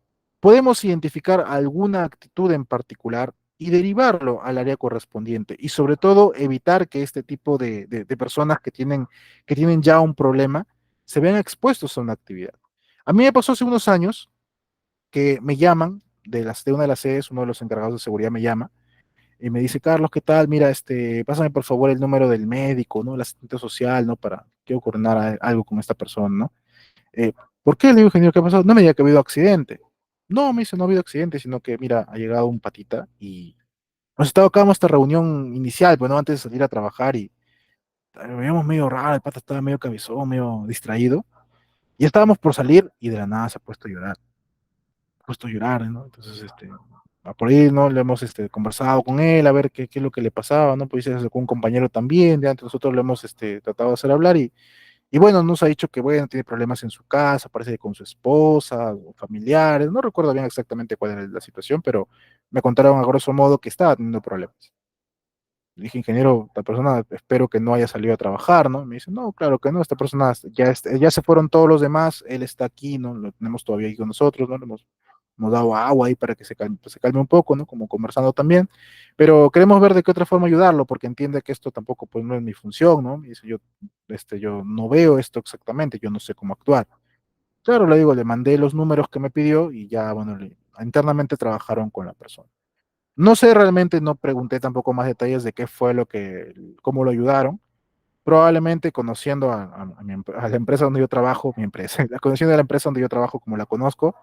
podemos identificar alguna actitud en particular y derivarlo al área correspondiente y sobre todo evitar que este tipo de personas que tienen ya un problema se vean expuestos a una actividad. A mí me pasó hace unos años que me llaman de una de las sedes, uno de los encargados de seguridad me llama y me dice, Carlos, ¿qué tal? Mira, pásame por favor el número del médico, ¿no? El asistente social, ¿no? Para, quiero coordinar algo con esta persona, ¿no? Eh, ¿Por qué? Le digo, ingeniero, ¿qué ha pasado? No me diga que ha habido accidente. No, me dice, no ha habido accidente, sino que, mira, ha llegado un patita y nos estaba acabando esta reunión inicial, pues, ¿no? Antes de salir a trabajar y lo veíamos medio raro, el pata estaba medio cabezón, medio distraído. Y estábamos por salir y de la nada se ha puesto a llorar. Se ha puesto a llorar, ¿no? Entonces, por ahí, ¿no? Le hemos conversado con él a ver qué es lo que le pasaba, ¿no? Pues se acercó un compañero también, ya, entonces nosotros le hemos tratado de hacer hablar y bueno, nos ha dicho que, bueno, tiene problemas en su casa, parece que con su esposa o familiares, no recuerdo bien exactamente cuál era la situación, pero me contaron a grosso modo que estaba teniendo problemas. Le dije, ingeniero, la persona espero que no haya salido a trabajar, ¿no? Me dice, no, claro que no, esta persona ya se fueron todos los demás, él está aquí, ¿no? Lo tenemos todavía aquí con nosotros, ¿no? hemos dado agua ahí para que se calme un poco, ¿no? Como conversando también, pero queremos ver de qué otra forma ayudarlo, porque entiende que esto tampoco pues, no es mi función, ¿no? Y dice, yo no veo esto exactamente, yo no sé cómo actuar. Claro, le digo, le mandé los números que me pidió y ya, bueno, internamente trabajaron con la persona. No sé realmente, no pregunté tampoco más detalles de qué fue cómo lo ayudaron. Probablemente conociendo a la empresa donde yo trabajo, mi empresa, la conociendo a la empresa donde yo trabajo como la conozco,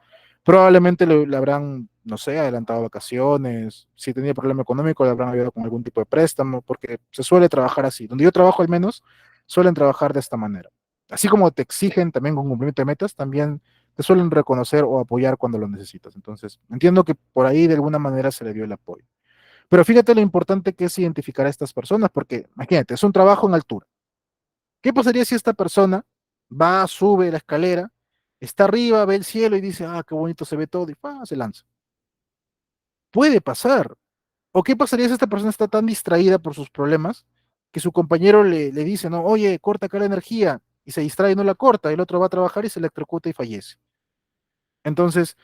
probablemente le habrán, no sé, adelantado vacaciones, si tenía problema económico, le habrán ayudado con algún tipo de préstamo, porque se suele trabajar así. Donde yo trabajo al menos, suelen trabajar de esta manera. Así como te exigen también con cumplimiento de metas, también te suelen reconocer o apoyar cuando lo necesitas. Entonces, entiendo que por ahí de alguna manera se le dio el apoyo. Pero fíjate lo importante que es identificar a estas personas, porque imagínate, es un trabajo en altura. ¿Qué pasaría si esta persona va, sube la escalera, está arriba, ve el cielo y dice, ah, qué bonito se ve todo, y se lanza? Puede pasar. ¿O qué pasaría si esta persona está tan distraída por sus problemas que su compañero le dice, no, oye, corta acá la energía, y se distrae y no la corta, el otro va a trabajar y se electrocuta y fallece? Entonces,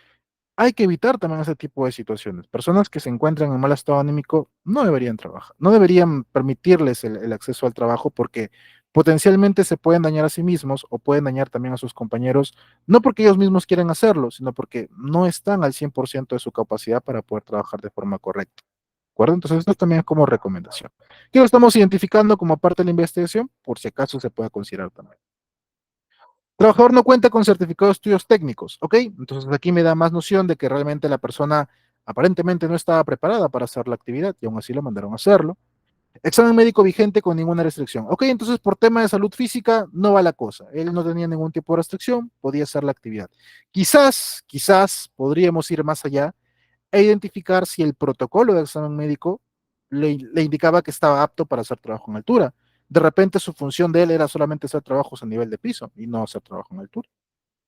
hay que evitar también ese tipo de situaciones. Personas que se encuentran en mal estado anímico no deberían trabajar, no deberían permitirles el acceso al trabajo porque potencialmente se pueden dañar a sí mismos o pueden dañar también a sus compañeros, no porque ellos mismos quieran hacerlo, sino porque no están al 100% de su capacidad para poder trabajar de forma correcta. ¿De acuerdo? Entonces, esto también es como recomendación. ¿Qué lo estamos identificando como parte de la investigación? Por si acaso se pueda considerar también. Trabajador no cuenta con certificado de estudios técnicos, ¿ok? Entonces aquí me da más noción de que realmente la persona aparentemente no estaba preparada para hacer la actividad y aún así lo mandaron a hacerlo. Examen médico vigente con ninguna restricción. Ok, entonces por tema de salud física no va la cosa. Él no tenía ningún tipo de restricción, podía hacer la actividad. Quizás podríamos ir más allá e identificar si el protocolo de examen médico le indicaba que estaba apto para hacer trabajo en altura. De repente su función de él era solamente hacer trabajos a nivel de piso y no hacer trabajo en altura.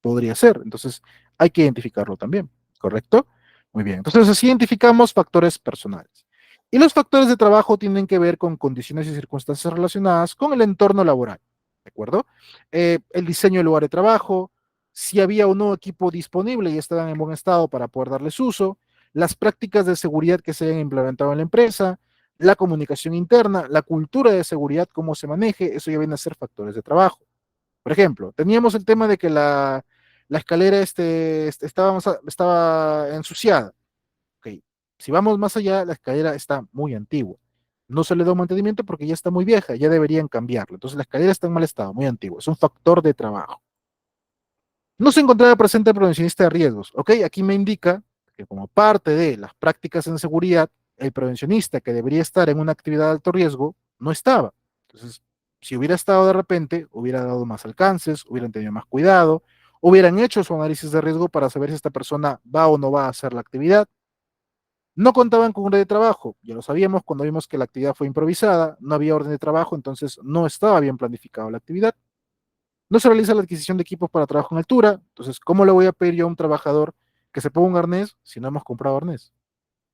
Podría ser. Entonces hay que identificarlo también, ¿correcto? Muy bien. Entonces así identificamos factores personales. Y los factores de trabajo tienen que ver con condiciones y circunstancias relacionadas con el entorno laboral, ¿de acuerdo? El diseño del lugar de trabajo, si había o no equipo disponible y estaban en buen estado para poder darles uso, las prácticas de seguridad que se hayan implementado en la empresa, la comunicación interna, la cultura de seguridad, cómo se maneje, eso ya viene a ser factores de trabajo. Por ejemplo, teníamos el tema de que la escalera estaba ensuciada. Ok, si vamos más allá, la escalera está muy antigua. No se le da un mantenimiento porque ya está muy vieja, ya deberían cambiarla. Entonces la escalera está en mal estado, muy antigua. Es un factor de trabajo. No se encontraba presente el prevencionista de riesgos. Ok, aquí me indica que como parte de las prácticas en seguridad, el prevencionista que debería estar en una actividad de alto riesgo no estaba. Entonces, si hubiera estado de repente, hubiera dado más alcances, hubieran tenido más cuidado, hubieran hecho su análisis de riesgo para saber si esta persona va o no va a hacer la actividad. No contaban con orden de trabajo, ya lo sabíamos cuando vimos que la actividad fue improvisada, no había orden de trabajo, entonces no estaba bien planificada la actividad. No se realiza la adquisición de equipos para trabajo en altura. Entonces, ¿cómo le voy a pedir yo a un trabajador que se ponga un arnés si no hemos comprado arnés?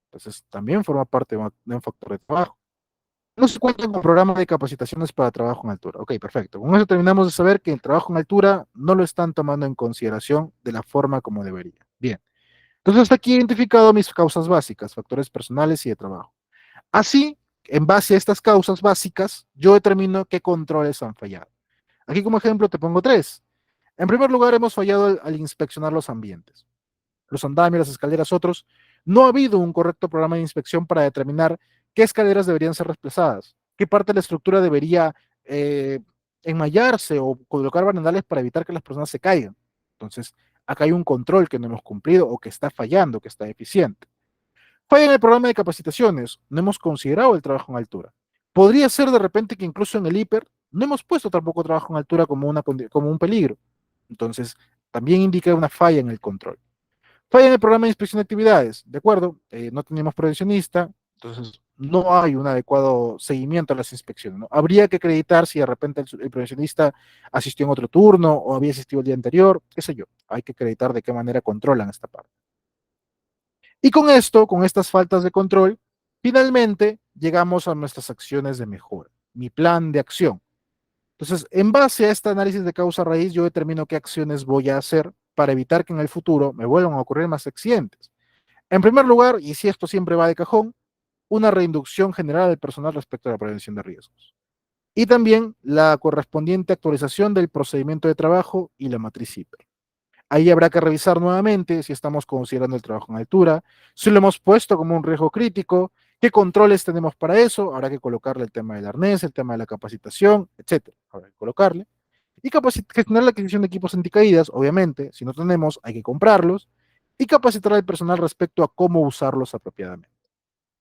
Entonces, también forma parte de un factor de trabajo. No se cuentan con programas de capacitaciones para trabajo en altura. Ok, perfecto. Con eso terminamos de saber que el trabajo en altura no lo están tomando en consideración de la forma como debería. Bien. Entonces, hasta aquí he identificado mis causas básicas, factores personales y de trabajo. Así, en base a estas causas básicas, yo determino qué controles han fallado. Aquí como ejemplo te pongo tres. En primer lugar, hemos fallado al inspeccionar los ambientes, los andamios, las escaleras, otros. No ha habido un correcto programa de inspección para determinar qué escaleras deberían ser desplazadas, qué parte de la estructura debería eh, enmallarse o colocar barandales para evitar que las personas se caigan. Entonces, acá hay un control que no hemos cumplido o que está fallando, que está deficiente. Falla en el programa de capacitaciones, no hemos considerado el trabajo en altura. Podría ser de repente que incluso en el hiper no hemos puesto tampoco trabajo en altura como un peligro. Entonces, también indica una falla en el control. Falla en el programa de inspección de actividades, ¿de acuerdo? No tenemos prevencionista, entonces no hay un adecuado seguimiento a las inspecciones, ¿no? Habría que acreditar si de repente el prevencionista asistió en otro turno o había asistido el día anterior, qué sé yo. Hay que acreditar de qué manera controlan esta parte. Y con esto, con estas faltas de control, finalmente llegamos a nuestras acciones de mejora, mi plan de acción. Entonces, en base a este análisis de causa raíz, yo determino qué acciones voy a hacer para evitar que en el futuro me vuelvan a ocurrir más accidentes. En primer lugar, y si esto siempre va de cajón, una reducción general del personal respecto a la prevención de riesgos. Y también la correspondiente actualización del procedimiento de trabajo y la matriz IPER. Ahí habrá que revisar nuevamente si estamos considerando el trabajo en altura, si lo hemos puesto como un riesgo crítico, qué controles tenemos para eso, habrá que colocarle el tema del arnés, el tema de la capacitación, etcétera. Habrá que colocarle. Y gestionar la adquisición de equipos anticaídas, obviamente, si no tenemos, hay que comprarlos, y capacitar al personal respecto a cómo usarlos apropiadamente.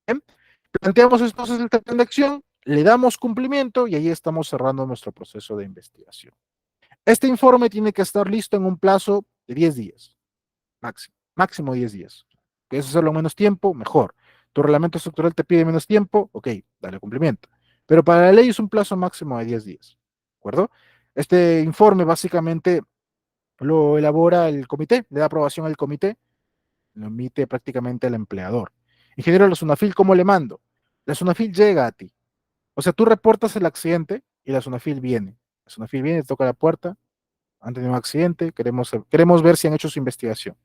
¿Bien? Planteamos entonces el plan de acción, le damos cumplimiento y ahí estamos cerrando nuestro proceso de investigación. Este informe tiene que estar listo en un plazo de 10 días, máximo 10 días. ¿Quieres hacerlo en menos tiempo? Mejor. Tu reglamento estructural te pide menos tiempo, ok, dale cumplimiento. Pero para la ley es un plazo máximo de 10 días, ¿de acuerdo? Este informe básicamente lo elabora el comité, le da aprobación al comité, lo emite prácticamente al empleador. Ingeniero, la SUNAFIL, ¿cómo le mando? La SUNAFIL llega a ti. O sea, tú reportas el accidente y la SUNAFIL viene. La SUNAFIL viene, toca la puerta, han tenido un accidente, queremos ver si han hecho su investigación.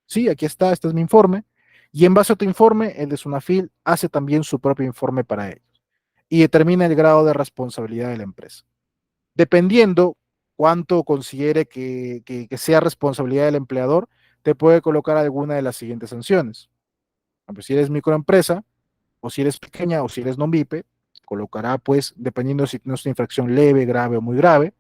Sí, aquí está, este es mi informe. Y en base a tu informe, el de SUNAFIL hace también su propio informe para ellos y determina el grado de responsabilidad de la empresa. Dependiendo cuánto considere que sea responsabilidad del empleador, te puede colocar alguna de las siguientes sanciones. Si eres microempresa, o si eres pequeña, o si eres non-vipe, colocará, pues, dependiendo si tienes una infracción leve, grave o muy grave,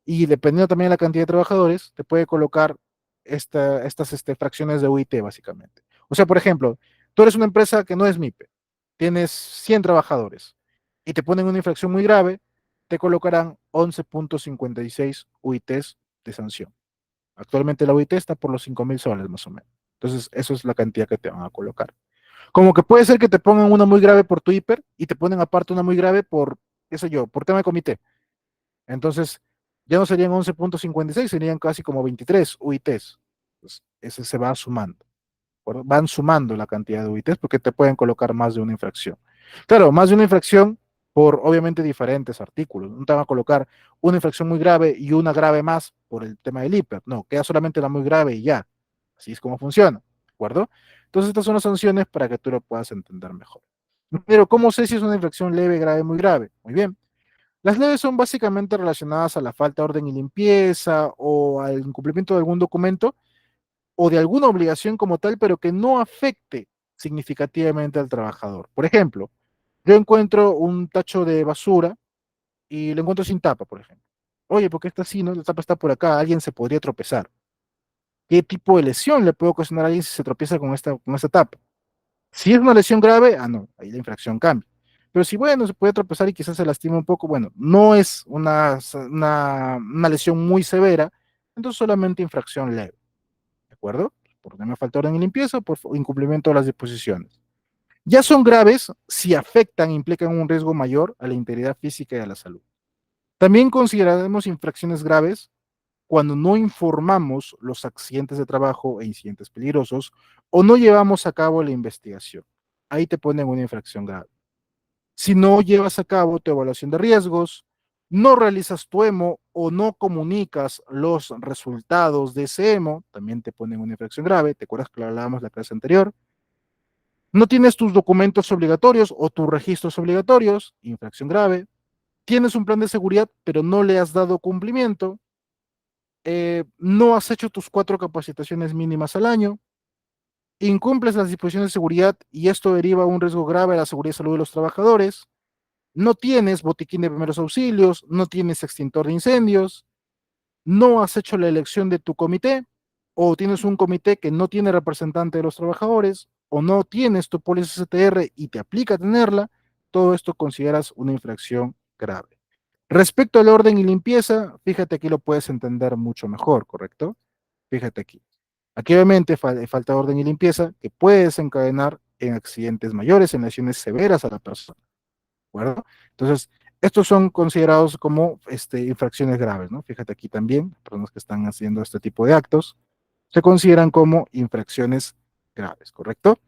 y dependiendo también de la cantidad de trabajadores, te puede colocar estas fracciones de UIT, básicamente. O sea, por ejemplo, tú eres una empresa que no es MIPE, tienes 100 trabajadores y te ponen una infracción muy grave, te colocarán 11.56 UITs de sanción. Actualmente la UIT está por los 5.000 soles más o menos. Entonces, eso es la cantidad que te van a colocar. Como que puede ser que te pongan una muy grave por tu hiper y te ponen aparte una muy grave por, qué sé yo, por tema de comité. Entonces, ya no serían 11.56, serían casi como 23 UITs. Pues ese se va sumando. Van sumando la cantidad de UITs porque te pueden colocar más de una infracción. Claro, más de una infracción por obviamente diferentes artículos. No te van a colocar una infracción muy grave y una grave más por el tema del hiper. No, queda solamente la muy grave y ya. Así es como funciona. ¿De acuerdo? Entonces, estas son las sanciones para que tú lo puedas entender mejor. Pero, ¿cómo sé si es una infracción leve, grave, muy grave? Muy bien. Las leves son básicamente relacionadas a la falta de orden y limpieza o al incumplimiento de algún documento o de alguna obligación como tal, pero que no afecte significativamente al trabajador. Por ejemplo, yo encuentro un tacho de basura y lo encuentro sin tapa, por ejemplo. Oye, ¿por qué está así? ¿No? La tapa está por acá, alguien se podría tropezar. ¿Qué tipo de lesión le puede ocasionar a alguien si se tropieza con esta tapa? Si es una lesión grave, no, ahí la infracción cambia. Pero si, bueno, se puede tropezar y quizás se lastima un poco, bueno, no es una lesión muy severa, entonces solamente infracción leve, ¿de acuerdo? Por tema de falta de orden y limpieza, por incumplimiento de las disposiciones. Ya son graves si afectan, implican un riesgo mayor a la integridad física y a la salud. También consideraremos infracciones graves cuando no informamos los accidentes de trabajo e incidentes peligrosos o no llevamos a cabo la investigación. Ahí te ponen una infracción grave. Si no llevas a cabo tu evaluación de riesgos, no realizas tu EMO o no comunicas los resultados de ese EMO, también te ponen una infracción grave. ¿Te acuerdas que lo hablábamos la clase anterior? No tienes tus documentos obligatorios o tus registros obligatorios, infracción grave. Tienes un plan de seguridad, pero no le has dado cumplimiento. No has hecho tus 4 capacitaciones mínimas al año, incumples las disposiciones de seguridad y esto deriva a un riesgo grave a la seguridad y salud de los trabajadores, no tienes botiquín de primeros auxilios, no tienes extintor de incendios, no has hecho la elección de tu comité, o tienes un comité que no tiene representante de los trabajadores, o no tienes tu póliza CTR y te aplica tenerla, todo esto consideras una infracción grave. Respecto al orden y limpieza, fíjate aquí lo puedes entender mucho mejor, ¿correcto? Fíjate aquí. Aquí obviamente falta de orden y limpieza que puede desencadenar en accidentes mayores, en lesiones severas a la persona, ¿de acuerdo? Entonces, estos son considerados como infracciones graves, ¿no? Fíjate aquí también, personas que están haciendo este tipo de actos, se consideran como infracciones graves, ¿correcto?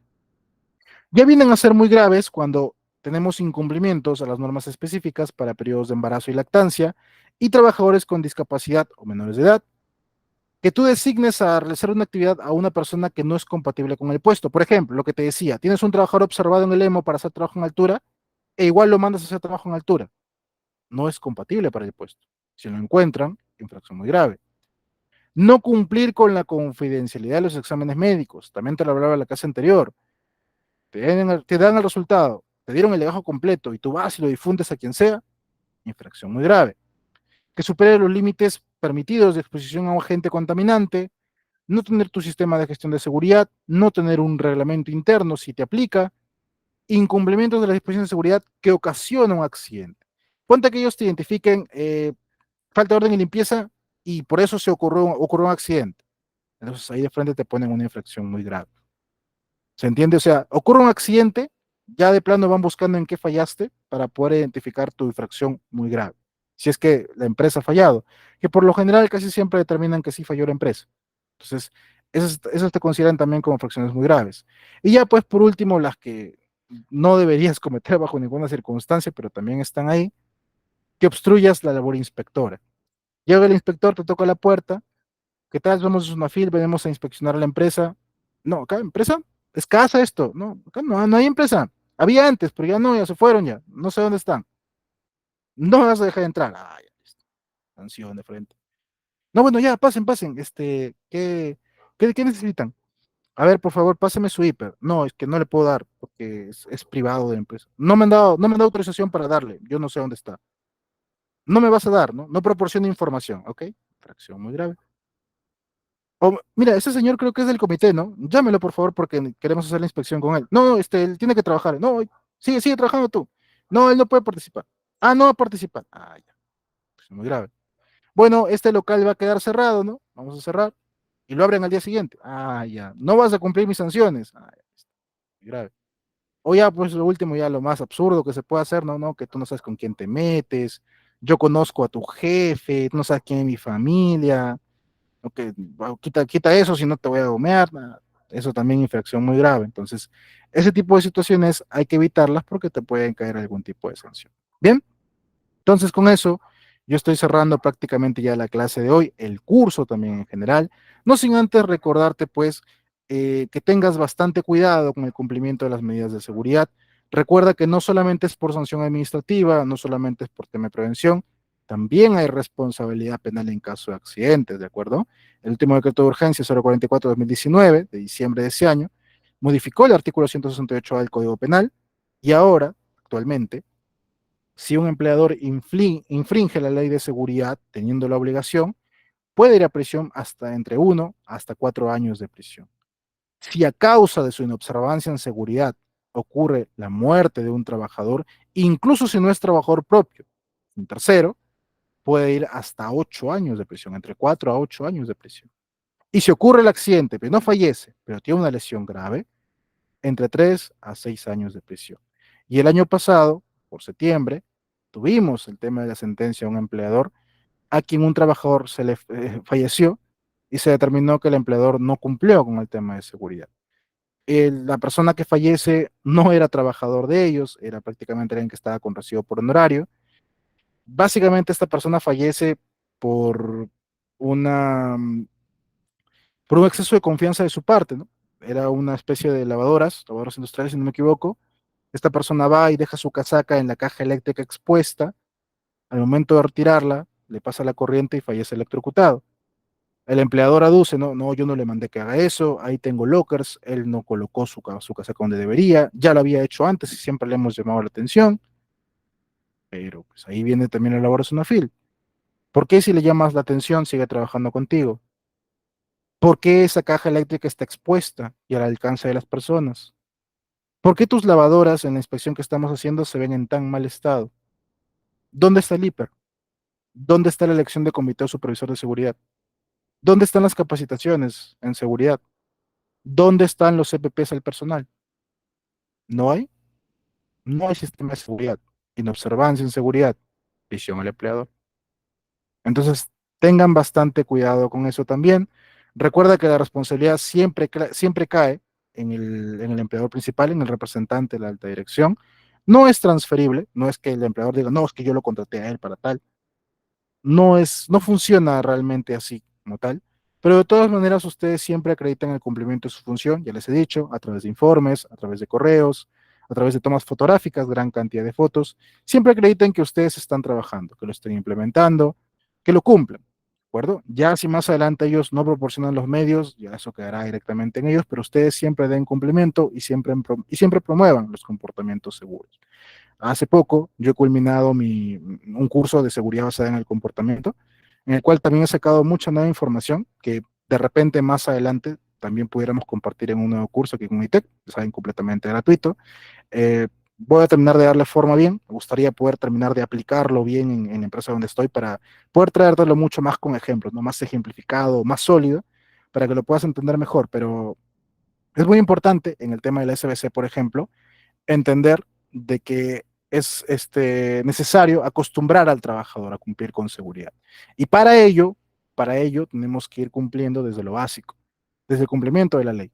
Ya vienen a ser muy graves cuando tenemos incumplimientos a las normas específicas para periodos de embarazo y lactancia y trabajadores con discapacidad o menores de edad. Que tú designes a realizar una actividad a una persona que no es compatible con el puesto. Por ejemplo, lo que te decía, tienes un trabajador observado en el EMO para hacer trabajo en altura e igual lo mandas a hacer trabajo en altura. No es compatible para el puesto. Si lo encuentran, infracción muy grave. No cumplir con la confidencialidad de los exámenes médicos. También te lo hablaba en la clase anterior. Te dan el resultado, te dieron el legajo completo y tú vas y lo difundes a quien sea, infracción muy grave. Que supere los límites permitidos de exposición a un agente contaminante, no tener tu sistema de gestión de seguridad, no tener un reglamento interno si te aplica, incumplimientos de las disposiciones de seguridad que ocasionan un accidente. Ponte que ellos te identifiquen falta de orden y limpieza y por eso ocurrió un accidente. Entonces ahí de frente te ponen una infracción muy grave. ¿Se entiende? O sea, ocurre un accidente, ya de plano van buscando en qué fallaste para poder identificar tu infracción muy grave. Si es que la empresa ha fallado, que por lo general casi siempre determinan que sí falló la empresa. Entonces, esas te consideran también como infracciones muy graves. Y ya pues por último, las que no deberías cometer bajo ninguna circunstancia, pero también están ahí, que obstruyas la labor inspectora. Llega el inspector, te toca la puerta, ¿qué tal? Somos una fil, venimos a inspeccionar la empresa. No, acá, ¿empresa? Es casa esto. No, acá no hay empresa. Había antes, pero ya no, ya se fueron ya. No sé dónde están. No me vas a dejar entrar. Ah, ya, listo. Sanción de frente. No, bueno, ya, pasen. ¿Qué necesitan? A ver, por favor, páseme su hiper. No, es que no le puedo dar porque es privado de la empresa. No me han dado autorización para darle. Yo no sé dónde está. No me vas a dar, ¿no? No proporciona información, ¿ok? Fracción muy grave. Mira, ese señor creo que es del comité, ¿no? Llámelo, por favor, porque queremos hacer la inspección con él. No, él tiene que trabajar. No, sigue trabajando tú. No, él no puede participar. Ah, no va a participar. Ah, ya, pues muy grave. Bueno, este local va a quedar cerrado, ¿no? Vamos a cerrar. Y lo abren al día siguiente. Ah, ya. No vas a cumplir mis sanciones. Ah, ya, muy grave. O ya, pues lo último, ya lo más absurdo que se puede hacer, ¿no? ¿No? Que tú no sabes con quién te metes. Yo conozco a tu jefe, no sabes quién es mi familia. Ok, bueno, quita eso, si no te voy a gomear, eso también es infracción muy grave. Entonces, ese tipo de situaciones hay que evitarlas porque te pueden caer algún tipo de sanción. Bien, entonces con eso yo estoy cerrando prácticamente ya la clase de hoy, el curso también en general, no sin antes recordarte pues que tengas bastante cuidado con el cumplimiento de las medidas de seguridad. Recuerda que no solamente es por sanción administrativa, no solamente es por tema de prevención, también hay responsabilidad penal en caso de accidentes, ¿de acuerdo? El último decreto de urgencia 044-2019, de diciembre de ese año, modificó el artículo 168A del Código Penal y ahora, actualmente, si un empleador infringe la ley de seguridad teniendo la obligación, puede ir a prisión hasta entre 1 hasta 4 años de prisión. Si a causa de su inobservancia en seguridad ocurre la muerte de un trabajador, incluso si no es trabajador propio, un tercero, puede ir hasta 8 años de prisión, entre 4 a 8 años de prisión. Y si ocurre el accidente, pero no fallece, pero tiene una lesión grave, entre 3 a 6 años de prisión. Y el año pasado, por septiembre, tuvimos el tema de la sentencia a un empleador a quien un trabajador se le falleció y se determinó que el empleador no cumplió con el tema de seguridad. La persona que fallece no era trabajador de ellos, era prácticamente alguien que estaba con recibo por honorario. Básicamente esta persona fallece por una por un exceso de confianza de su parte, ¿no? Era una especie de lavadoras industriales, si no me equivoco. Esta persona va y deja su casaca en la caja eléctrica expuesta. Al momento de retirarla, le pasa la corriente y fallece electrocutado. El empleador aduce, no, no, yo no le mandé que haga eso, ahí tengo lockers, él no colocó su casaca donde debería, ya lo había hecho antes y siempre le hemos llamado la atención, pero pues ahí viene también la labor de Sunafil. ¿Por qué si le llamas la atención sigue trabajando contigo? ¿Por qué esa caja eléctrica está expuesta y al alcance de las personas? ¿Por qué tus lavadoras en la inspección que estamos haciendo se ven en tan mal estado? ¿Dónde está el hiper? ¿Dónde está la elección de comité o supervisor de seguridad? ¿Dónde están las capacitaciones en seguridad? ¿Dónde están los CPPs al personal? ¿No hay? No hay sistema de seguridad. Inobservancia en seguridad. Visión al empleador. Entonces, tengan bastante cuidado con eso también. Recuerda que la responsabilidad siempre cae en el empleador principal, en el representante de la alta dirección. No es transferible, no es que el empleador diga, no, es que yo lo contraté a él para tal. No funciona realmente así como tal, Pero de todas maneras, ustedes siempre acreditan el cumplimiento de su función, ya les he dicho, a través de informes, a través de correos, a través de tomas fotográficas, gran cantidad de fotos. Siempre acrediten que ustedes están trabajando, que lo estén implementando, que lo cumplan. ¿De acuerdo? Ya si más adelante ellos no proporcionan los medios, ya eso quedará directamente en ellos, pero ustedes siempre den cumplimiento y siempre promuevan los comportamientos seguros. Hace poco yo he culminado un curso de seguridad basada en el comportamiento, en el cual también he sacado mucha nueva información que de repente más adelante también pudiéramos compartir en un nuevo curso que con Unitec, saben, completamente gratuito. Voy a terminar de darle forma bien, me gustaría poder terminar de aplicarlo bien en la empresa donde estoy para poder traértelo mucho más con ejemplos, ¿no? Más ejemplificado, más sólido, para que lo puedas entender mejor, pero es muy importante en el tema del SBC, por ejemplo, entender de que es necesario acostumbrar al trabajador a cumplir con seguridad. Y para ello tenemos que ir cumpliendo desde lo básico, desde el cumplimiento de la ley.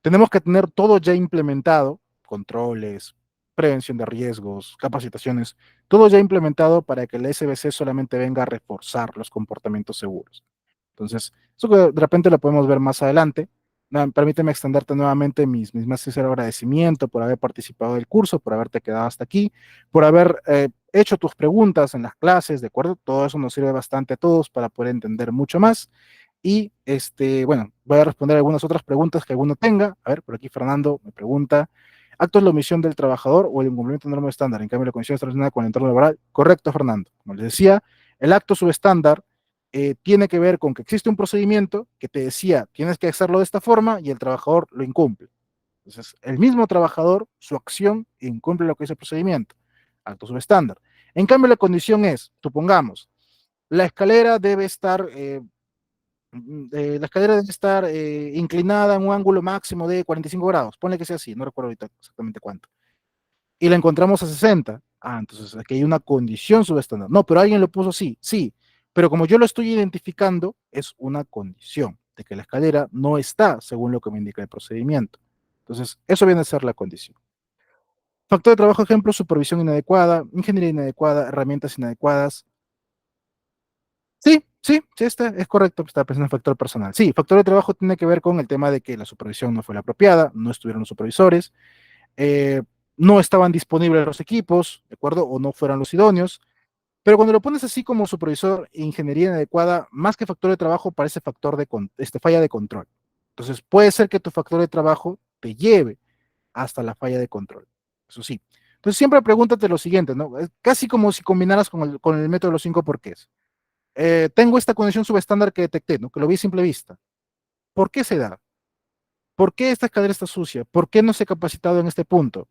Tenemos que tener todo ya implementado, controles, prevención de riesgos, capacitaciones, todo ya implementado para que el SBC solamente venga a reforzar los comportamientos seguros. Entonces, eso que de repente lo podemos ver más adelante. Permíteme extenderte nuevamente mis más sinceros agradecimientos por haber participado del curso, por haberte quedado hasta aquí, por haber hecho tus preguntas en las clases, ¿de acuerdo? Todo eso nos sirve bastante a todos para poder entender mucho más. Y bueno, voy a responder algunas otras preguntas que alguno tenga. A ver, por aquí Fernando me pregunta, ¿acto es la omisión del trabajador o el incumplimiento de norma estándar? En cambio, la condición está relacionada con el entorno laboral. Correcto, Fernando. Como les decía, el acto subestándar tiene que ver con que existe un procedimiento que te decía, tienes que hacerlo de esta forma y el trabajador lo incumple. Entonces, el mismo trabajador, su acción, incumple lo que dice el procedimiento. Acto subestándar. En cambio, la condición es, supongamos, la escalera debe estar inclinada en un ángulo máximo de 45 grados. Ponle que sea así, no recuerdo ahorita exactamente cuánto. Y la encontramos a 60. Ah, entonces aquí hay una condición subestándar. No, pero alguien lo puso así, sí. Pero como yo lo estoy identificando, es una condición de que la escalera no está según lo que me indica el procedimiento. Entonces, eso viene a ser la condición. Factor de trabajo, ejemplo, supervisión inadecuada, ingeniería inadecuada, herramientas inadecuadas. Sí, sí, sí, es correcto, está pensando en factor personal. Sí, factor de trabajo tiene que ver con el tema de que la supervisión no fue la apropiada, no estuvieron los supervisores, eh, no estaban disponibles los equipos, ¿de acuerdo? O no fueran los idóneos. Pero cuando lo pones así como supervisor e ingeniería inadecuada, más que factor de trabajo, parece factor de falla de control. Entonces, puede ser que tu factor de trabajo te lleve hasta la falla de control. Eso sí. Entonces, siempre pregúntate lo siguiente, ¿no? Es casi como si combinaras con el método de los 5 porqués. Tengo esta condición subestándar que detecté, ¿no? Que lo vi a simple vista. ¿Por qué se da? ¿Por qué esta escalera está sucia? ¿Por qué no se ha capacitado en este punto?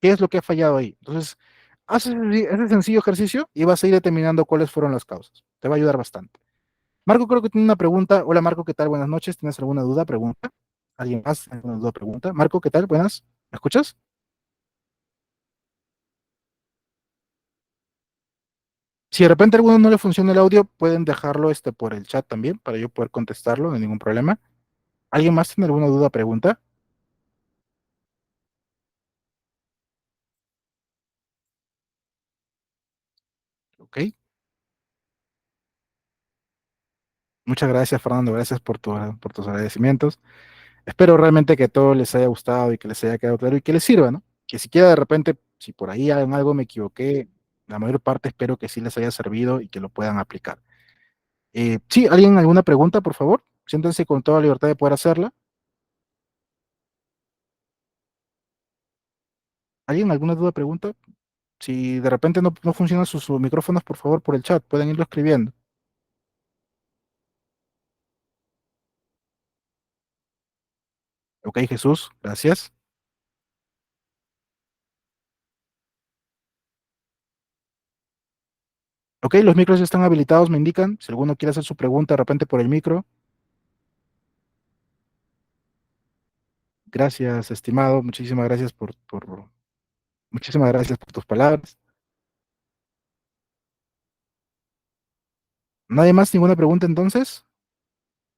¿Qué es lo que ha fallado ahí? Entonces, haces ese sencillo ejercicio y vas a ir determinando cuáles fueron las causas. Te va a ayudar bastante. Marco, creo que tiene una pregunta. Hola, Marco, ¿qué tal? Buenas noches. ¿Tienes alguna duda? Pregunta. ¿Alguien más? ¿Alguna duda? Pregunta. Marco, ¿qué tal? Buenas. ¿Me escuchas? Si de repente a alguno no le funciona el audio, pueden dejarlo por el chat también para yo poder contestarlo, no hay ningún problema. ¿Alguien más tiene alguna duda? Pregunta. Ok. Muchas gracias, Fernando. Gracias por tus agradecimientos. Espero realmente que todo les haya gustado y que les haya quedado claro y que les sirva, ¿no? Que siquiera de repente, si por ahí en algo me equivoqué, la mayor parte espero que sí les haya servido y que lo puedan aplicar. Sí, ¿alguien alguna pregunta, por favor? Siéntense con toda libertad de poder hacerla. ¿Alguien alguna duda, pregunta? Si de repente no funcionan sus micrófonos, por favor, por el chat, pueden irlo escribiendo. Ok, Jesús, gracias. Ok, los micros ya están habilitados, me indican. Si alguno quiere hacer su pregunta de repente por el micro. Gracias, estimado. Muchísimas gracias por tus palabras. ¿Nadie más? ¿Ninguna pregunta entonces?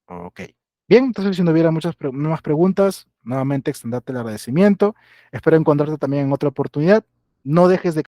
Ok. Bien, entonces si no hubiera más preguntas, nuevamente extenderte el agradecimiento. Espero encontrarte también en otra oportunidad. No dejes de